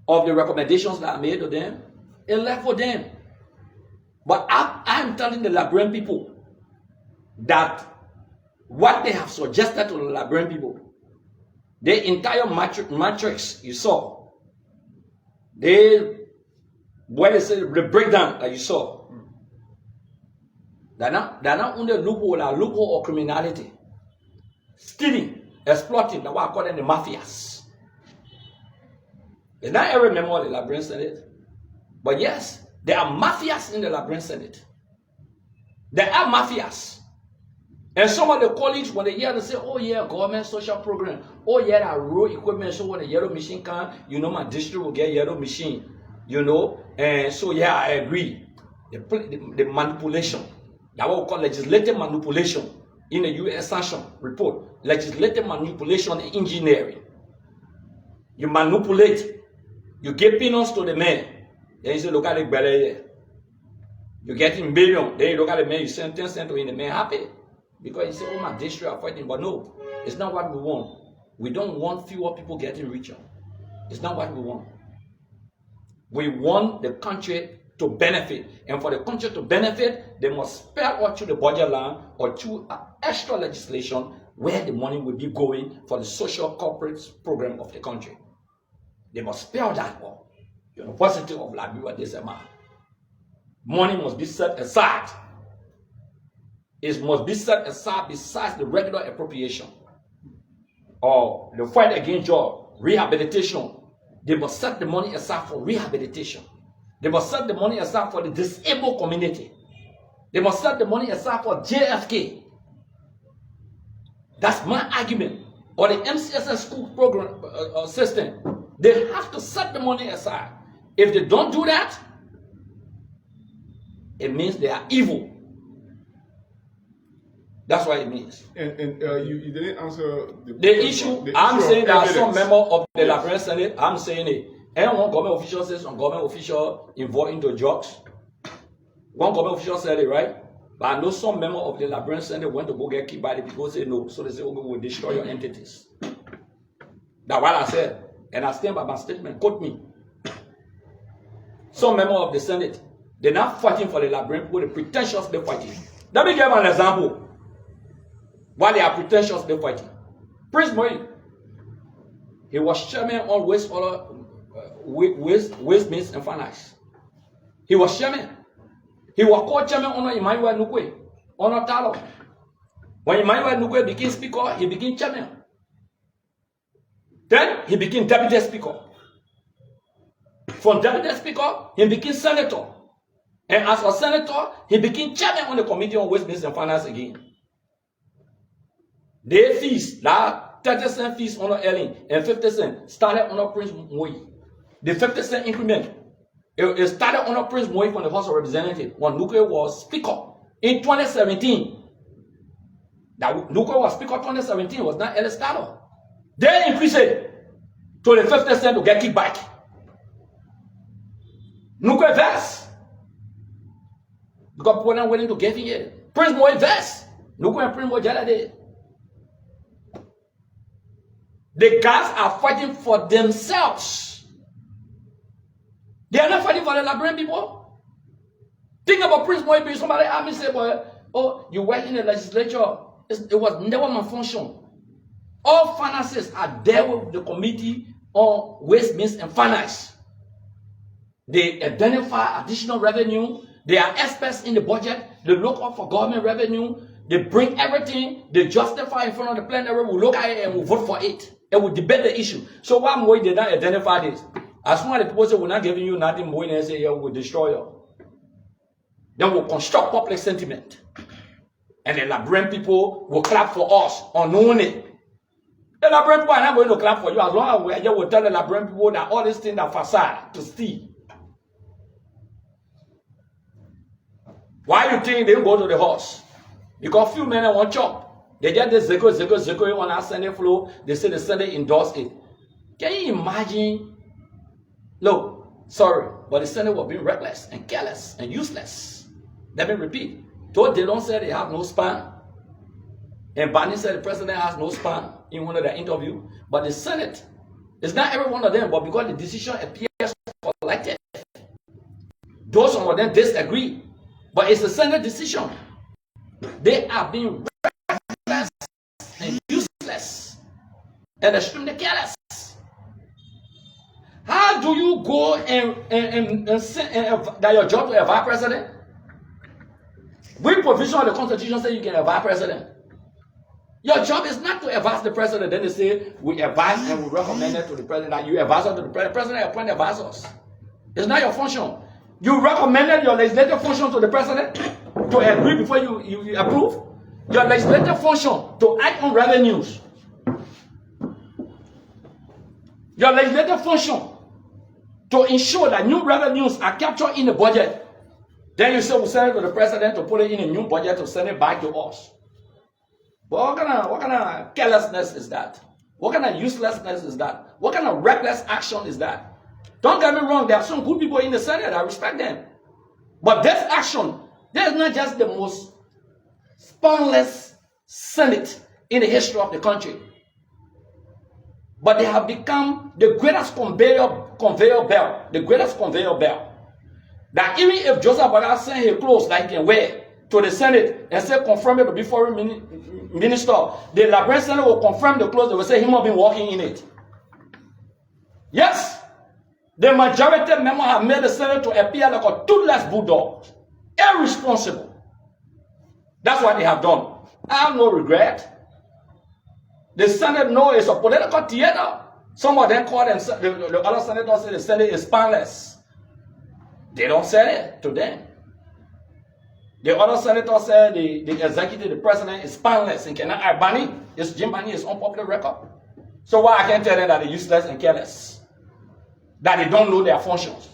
A: of the recommendations that I made to them, it left for them. But I'm telling the Liberian people that what they have suggested to the Liberian people, the entire matrix you saw, where they say the breakdown that you saw, they're not only loophole or criminality, stealing, exploiting, that's what I call them the mafias. It's not every member of the Liberian Senate, but yes, there are mafias in the Liberian Senate. There are mafias. And some of the colleagues, when they hear, they say, oh yeah, government social program. Oh yeah, that road equipment, so when the yellow machine comes, my district will get yellow machine. And so yeah, I agree. The manipulation. That's what we call legislative manipulation in the U.S. sanction report. Legislative manipulation and engineering. You manipulate. You give peanuts to the man. Then you say, look at the belly here. You get him billion. Then you look at the man, you send 10 cents to him, the man happy. Because you say, oh, my district are fighting. But no, it's not what we want. We don't want fewer people getting richer. It's not what we want. We want the country to benefit. And for the country to benefit, they must spell out through the budget line or through extra legislation where the money will be going for the social corporate program of the country. They must spell that out. University of Liberia, this amount. Money must be set aside. It must be set aside besides the regular appropriation. Or the fight against job, rehabilitation. They must set the money aside for rehabilitation. They must set the money aside for the disabled community. They must set the money aside for JFK. That's my argument. Or the MCSS school program system. They have to set the money aside. If they don't do that, it means they are evil. That's what it means.
B: And you didn't answer
A: the issue. I'm saying that some member of the Liberian Senate, I'm saying it. And one government official says some government official involved into drugs. One government official said it, right? But I know some member of the Liberian Senate went to go get kicked by the people, say no. So they say, okay, we'll destroy your entities. That's what I said. And I stand by my statement. Quote me. Some member of the Senate, they're not fighting for the Liberian people, they're pretentiously fighting. Let me give an example. Why they are pretentiously fighting. Prince Moyi, he was chairman on Waste, Means and Finance. He was chairman. He was co-chairman on Emmanuel Nukwe, on Talo. When Emmanuel Nukwe became speaker, he became chairman. Then he became deputy speaker. From deputy speaker, he became senator. And as a senator, he became chairman on the committee on Waste, Means and Finance again. Their fees, that 30% fees on Ellen and 50 cents started on Prince Moyi. The 50% increment, it started on Prince Moyi from the House of Representatives when Nukwe was speaker in 2017. That Nukwe was speaker 2017 was not early starter. They increased it to the 50 cents to get kickback. Nukwe vest. Because people are willing to give it. Prince Moyi vest. Nukwe and Prince Moyi Jalade. The guys are fighting for themselves. They are not fighting for the Liberian people. Think about Prince Moyi being somebody army say, boy, oh, you work in the legislature. It was never my function. All finances are there with the committee on Waste, Means and Finance. They identify additional revenue. They are experts in the budget. They look up for government revenue. They bring everything. They justify in front of the plenary. We look at it and we vote for it. And we debate the issue. So why Moyi did not identify this? As soon as the people say we're not giving you nothing, Moyi and say, yeah, we'll destroy you. Then we'll construct public sentiment. And the Liberian people will clap for us unknowingly. The Liberian people are not going to clap for you as long as we are here. We'll tell the Liberian people that all these things are facade to steal. Why you think they go to the horse? Because few men want chop. They get the zeko on our Sunday flow. They say the Sunday endorse it. Can you imagine? Look, sorry, but the Senate was being reckless and careless and useless. Let me repeat. Though they don't say they have no span, and Barney said the president has no span in one of their interviews, but the Senate, it's not every one of them, but because the decision appears collective, those some of them disagree, but it's a Senate decision. They are being reckless and useless and extremely careless. How do you go and that your job to a vice president? Which provision of the Constitution say you can advise president? Your job is not to advise the president. Then they say we advise and we recommend it to the president. That you advise to the president. President appoint advisors. It's not your function. You recommended your legislative function to the president to agree before you approve. Your legislative function to act on revenues. Your legislative function to ensure that new revenues are captured in the budget. Then you say we'll send it to the president to put it in a new budget to send it back to us. But what kind of carelessness is that? What kind of uselessness is that? What kind of reckless action is that? Don't get me wrong, there are some good people in the Senate, I respect them. But this action, this is not just the most spineless Senate in the history of the country. But they have become the greatest conveyor belt, the greatest conveyor belt. That even if Joseph Bola send his clothes like he can wear to the Senate and say confirm it to be foreign minister, the Liberian Senate will confirm the clothes. They will say he must be walking in it. Yes, the majority member have made the Senate to appear like a toothless bulldog, irresponsible. That's what they have done. I have no regret. The Senate knows it's a political theater. Some of them call them, the other senators say the Senate is spineless. They don't say it to them. The other senator said the executive, the president is spineless and cannot act. Bani, it's Jim Bani is unpopular record. So why I can't tell them that they're useless and careless? That they don't know their functions.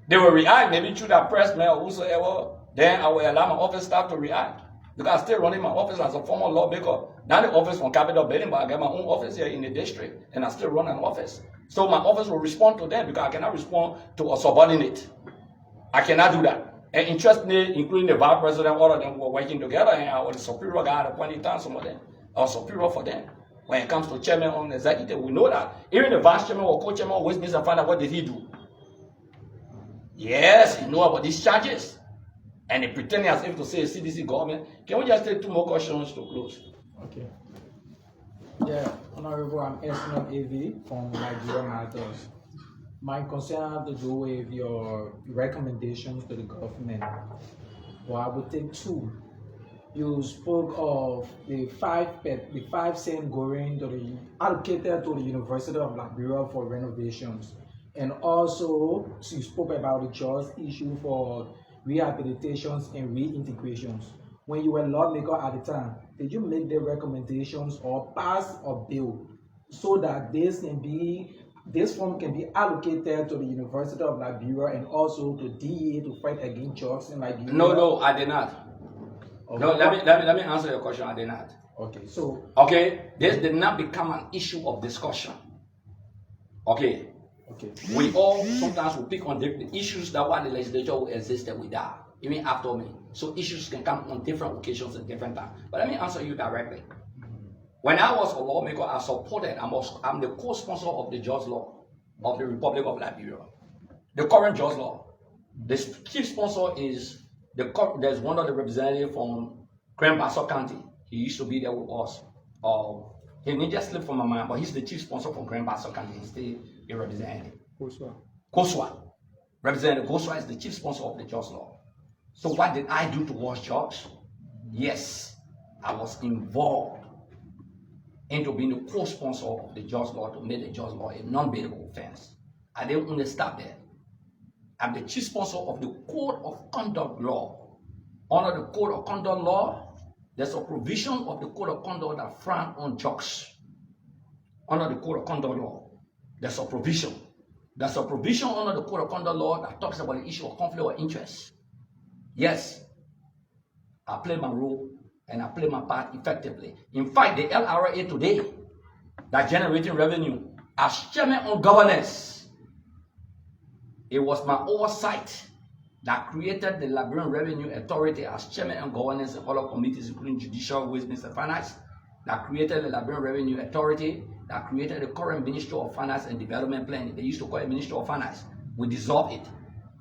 A: They will react, maybe through that press mail or whosoever. Then I will allow my office staff to react. Because I'm still running my office as a former lawmaker. Not the office from Capitol Building, but I get my own office here in the district. And I still run an office. So my office will respond to them because I cannot respond to a subordinate. I cannot do that. And interestingly, including the vice president, all of them were working together, and I was the superior guy at a point in time, some of them. I was superior for them. When it comes to chairman on the executive, we know that. Even the vice chairman or co-chairman always needs to find out what did he do. Yes, he know about these charges. And they pretend as if to say CDC government. Can we just take 2 more questions to close?
C: Okay. Yeah, Honorable, I'm Esnon AV from Nigeria Matters. My concern has to do with your recommendations to the government. Well, I would take 2. You spoke of the 5 cent going to the allocated to the University of Liberia for renovations, and also you spoke about the just issue for rehabilitations and reintegrations. When you were lawmaker at the time, did you make the recommendations or pass a bill so that this fund can be allocated to the University of Liberia and also to DEA to fight against drugs in Liberia?
A: No, I did not. Okay. No, let me answer your question. I did not.
C: Okay, so
A: this did not become an issue of discussion. Okay. We all sometimes will pick on the issues that while the legislature will exist without, even after me. So issues can come on different occasions at different times. But let me answer you directly. When I was a lawmaker, I supported, I'm the co-sponsor of the Judge Law of the Republic of Liberia. The current Judge Law. The chief sponsor is, there's one of the representatives from Grand-Bassa County. He used to be there with us. He may just slip from my mind, but he's the chief sponsor for Grand-Bassa County. He's still a representative. Koswa. Representative Koswa is the chief sponsor of the Judge Law. So what did I do towards Judge? Yes, I was involved into being the co-sponsor of the Judge Law to make the Judge Law a non-bailable offense. I didn't only stop there. I'm the chief sponsor of the Code of Conduct Law. Under the Code of Conduct Law, there's a provision of the Code of Conduct that frown on drugs. Under the Code of Conduct Law, there's a provision. There's a provision under the Code of Conduct Law that talks about the issue of conflict of interest. Yes, I play my role and I play my part effectively. In fact, the LRA today, that generating revenue, as chairman on governance, it was my oversight that created the Liberian Revenue Authority as chairman on governance and other committees, including Judicial, Waste and Finance, that created the Liberian Revenue Authority, that created the current Ministry of Finance and Development Planning. They used to call it Ministry of Finance. We dissolved it.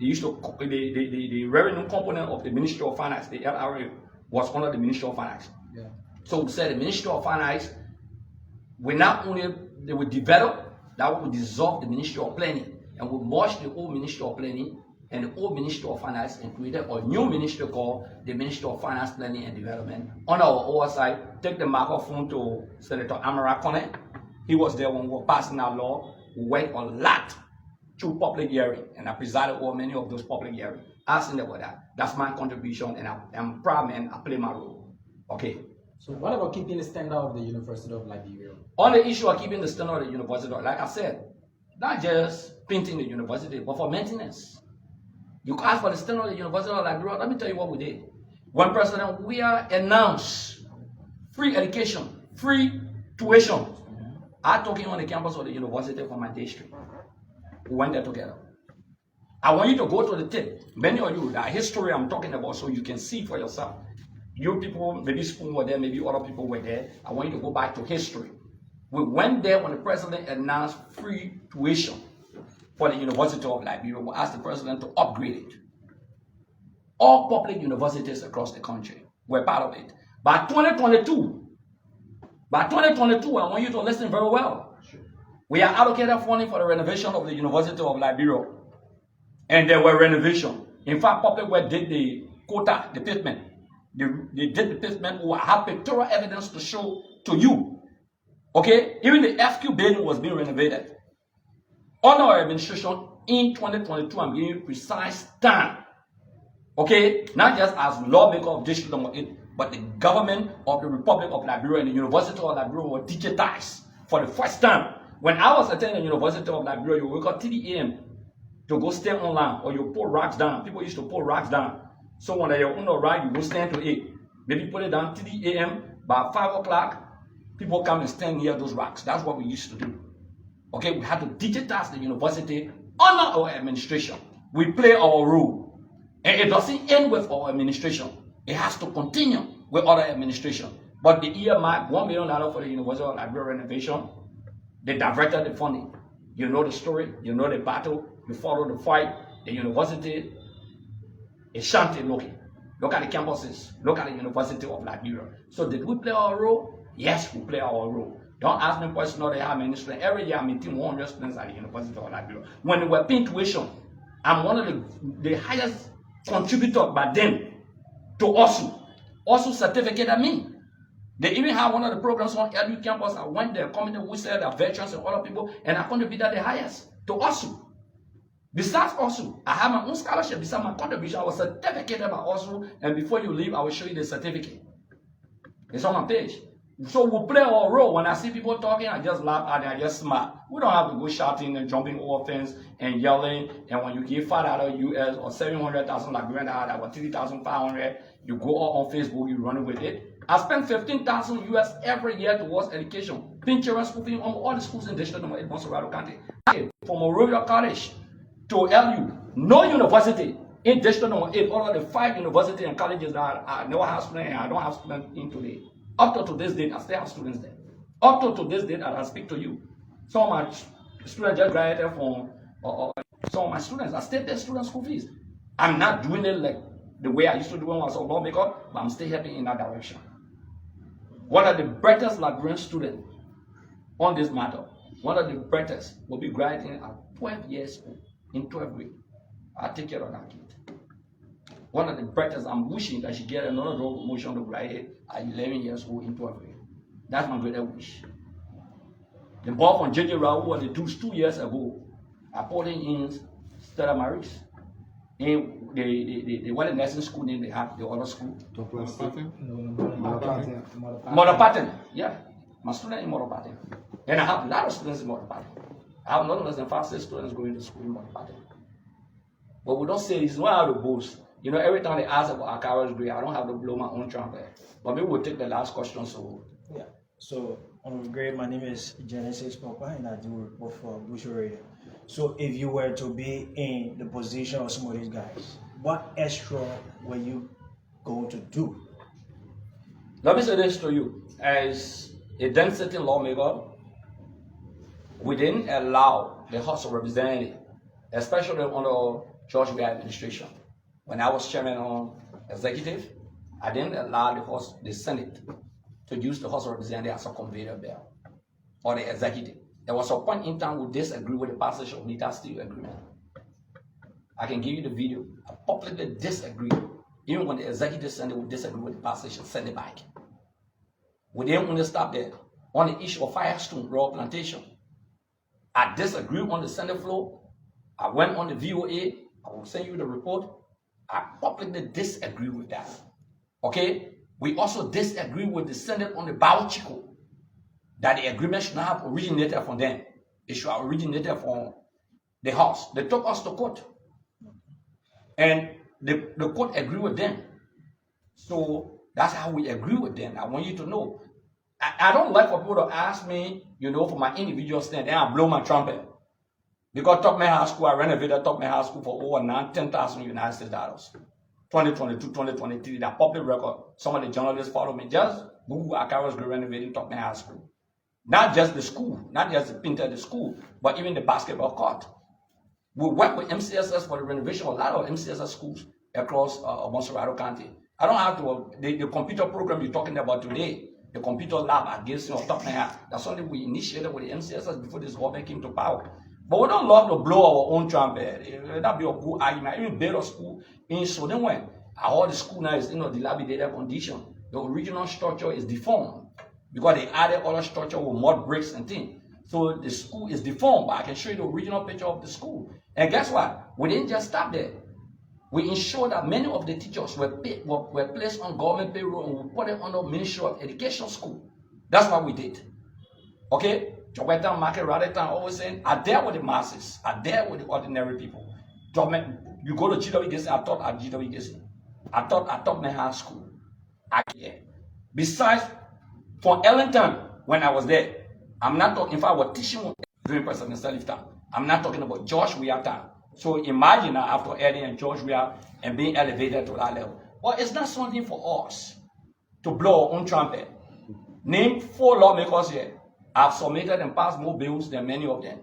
A: They used to, the revenue component of the Ministry of Finance, the LRA, was under the Ministry of Finance.
C: Yeah.
A: So we said the Ministry of Finance, we not only, they would develop, that would dissolve the Ministry of Planning, and we merged the old Ministry of Planning and the old Ministry of Finance and created a new ministry called the Ministry of Finance, Planning and Development. On our oversight, take the microphone to Senator Amara Kone. He was there when we were passing our law. We went a lot through public hearing, and I presided over many of those public hearings. Asking about that. That's my contribution, and I'm proud, man. I play my role. Okay.
C: So what about keeping the standard of the University of Liberia?
A: On the issue of keeping the standard of the university, like I said, not just painting the university, but for maintenance. You ask for the standard of the University of Liberia. Let me tell you what we did. When President Weah announced free education, free tuition, I took him on the campus of the university from my district. We went there together. I want you to go to the tip. Many of you, that history I'm talking about, so you can see for yourself. You people, maybe Spoon were there, maybe other people were there. I want you to go back to history. We went there when the president announced free tuition for the University of Liberia. We asked the president to upgrade it. All public universities across the country were part of it. By 2022, I want you to listen very well. We are allocated funding for the renovation of the University of Liberia. And there were renovations. In fact, public work did the quota, the pavement. They did the pavement. We have pictorial evidence to show to you. Okay? Even the FQ building was being renovated. Under our administration in 2022, I'm giving you precise time. Okay? Not just as lawmaker of District Number 8, but the government of the Republic of Liberia and the University of Liberia were digitized for the first time. When I was attending the University of Liberia, you wake up 3 a.m. to go stand online, or you pull racks down. People used to pull racks down. So when you're on the rack, you go stand to 8. Maybe put it down 3 a.m. By 5 o'clock, people come and stand near those racks. That's what we used to do. Okay, we had to digitize the university under our administration. We play our role. And it doesn't end with our administration. It has to continue with other administration. But the earmark $1 million for the University of Liberia renovation, they diverted the funding. You know the story, you know the battle, you follow the fight. The university is shanty looking. Look at the campuses, look at the University of Liberia. So did we play our role? Yes, we play our role. Don't ask me questions, no, they have many students. Every year I'm meeting 100 students at the University of Liberia. When they were paying tuition, I'm one of the highest contributor by them to OSU. OSU certificated me. They even have one of the programs on LU campus. I went there, community who said that veterans and other people, and I contributed the highest to OSU. Besides OSU, I have my own scholarship. Besides my contribution, I was certificated by OSU, and before you leave, I will show you the certificate. It's on my page. So we play our role. When I see people talking, I just laugh at it, I just smile. We don't have to go shouting and jumping over fence and yelling. And when you give $5 US or 700,000 Liberian dollars or 3,500, you go on Facebook, you run with it. I spend 15,000 US every year towards education. Pin children school fee on all the schools in District Number 8, Monserrado County. From Royal College to LU, no university in District Number 8, all of the 5 universities and colleges that I never have students and I don't have students in today. Up to this date, I still have students there. Up to this date, I speak to you. Some of my students just graduated from, some of my students, I still pay student school fees. I'm not doing it like the way I used to do when I was a lawmaker, but I'm still helping in that direction. One of the brightest Liberian students on this matter, one of the brightest will be graduating at 12 years old, in 12th grade. I'll take care of that kid. One of the brightest, I'm wishing that she get another promotion to graduate at 11 years old in 12th grade. That's my greatest wish. The boy from JJ Raul was the dudes 2 years ago. I put him in Stella Maris. In the one nursing school name they have, the other school. Mother Pattern. Yeah. My student in Mother Pattern. And I have a lot of students in Mother Pattern. I have not less than 5-6 students going to school in Mother Pattern. But we don't say this, one out of the boast. You know, every time they ask about Acarous grade, I don't have to blow my own trumpet. But maybe we'll take the last question. So
D: yeah. So on grade, my name is Genesis Papa, and I do report for Bush Radio. So if you were to be in the position of some of these guys, what extra were you going to do?
A: Let me say this to you. As a then sitting lawmaker, we didn't allow the House of Representatives, especially under George Weah administration. When I was chairman on executive, I didn't allow the Senate to use the House of Representatives as a conveyor belt or the executive. There was a point in time we disagree with the passage of Nita Steel Agreement. I can give you the video. I publicly disagree. Even when the executive Senate would disagree with the passage and send it back. We didn't want to stop there. On the issue of Firestone Raw Plantation, I disagree on the Senate floor. I went on the VOA. I will send you the report. I publicly disagree with that. Okay? We also disagree with the Senate on the Bauchico, that the agreement should not have originated from them. It should have originated from the House. They took us to court. And the court agreed with them. So that's how we agree with them. I want you to know. I don't like for people to ask me, you know, for my individual stand, and I blow my trumpet. Because Topman High School, I renovated Topman High School for over $10,000 United States dollars. 2022, 2023, that public record. Some of the journalists follow me. Just Google Acarous renovating Topman High School. Not just the school, not just the painter of the school, but even the basketball court. We work with MCSS for the renovation of a lot of MCSS schools across Montserrat County. I don't have to, the computer program you're talking about today, the computer lab at Gilson or top that's something we initiated with the MCSS before this government came to power. But we don't love to blow our own trumpet. That'd be a good argument. Even better school in Sudan when all the school now is in a dilapidated condition. The original structure is deformed because they added other structure with mud bricks and things. So the school is deformed, but I can show you the original picture of the school. And guess what? We didn't just stop there. We ensured that many of the teachers were placed on government payroll and we put them under Ministry of Education school. That's what we did. Okay? Jowetan, Market, Radatan, always saying, I there with the masses. I there with the ordinary people. You go to GWGC, I taught at GWGC. I taught my high school. Besides, for Ellington, when I was there, I'm not talking, if I was teaching during presidential lifetime, I'm not talking about George Weah time. So imagine now after Eddie and George Weah and being elevated to that level. But it's not something for us to blow our own trumpet. Name 4 lawmakers here. I've submitted and passed more bills than many of them.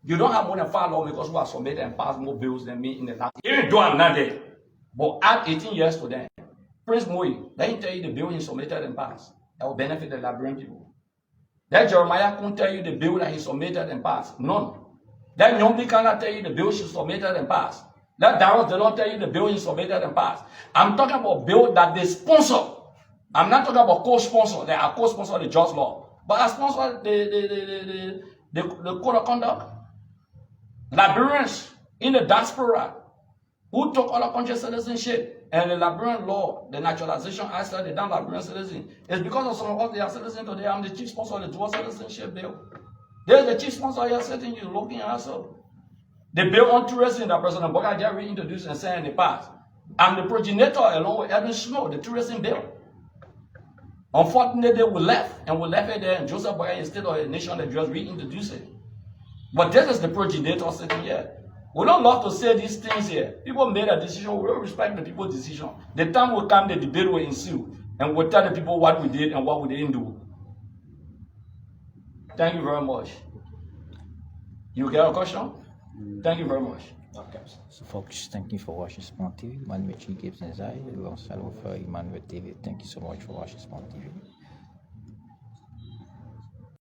A: You don't have more than 5 lawmakers who have submitted and passed more bills than me in the last. Even though I'm not there, but add 18 years to them. Prince Moy, let him tell you the bill he submitted and passed that will benefit the Liberian people. That Jeremiah couldn't tell you the bill that he submitted and passed. None. That Nyombi cannot tell you the bill she submitted and passed. That Darrell did not tell you the bill he submitted and passed. I'm talking about bill that they sponsor. I'm not talking about co-sponsor. They are co-sponsor the just law. But I sponsor the code of conduct. Liberians in the diaspora who took other countries' citizenship and the Liberian law, the naturalization act that they done Liberian citizen. It's because of some of us they are citizens today. I'm the chief sponsor of the dual citizenship bill. There's the chief sponsor here sitting you looking at yourself. The bill on tourism that President Bogaja reintroduced and said in the past. I'm the progenitor along with Edwin Snow, the tourism bill. Unfortunately, we left it there, and Joseph Bogaja is still a nation that just reintroduced it. But this is the progenitor sitting here. We don't love to say these things here. People made a decision. We don't respect the people's decision. The time will come, the debate will ensue. And we'll tell the people what we did and what we didn't do. Thank you very much. You get a question? Thank you very much.
E: Okay. So folks, thank you for watching Spawn TV. My name is Gibson Zai. We also for Emmanuel TV. Thank you so much for watching Spawn TV.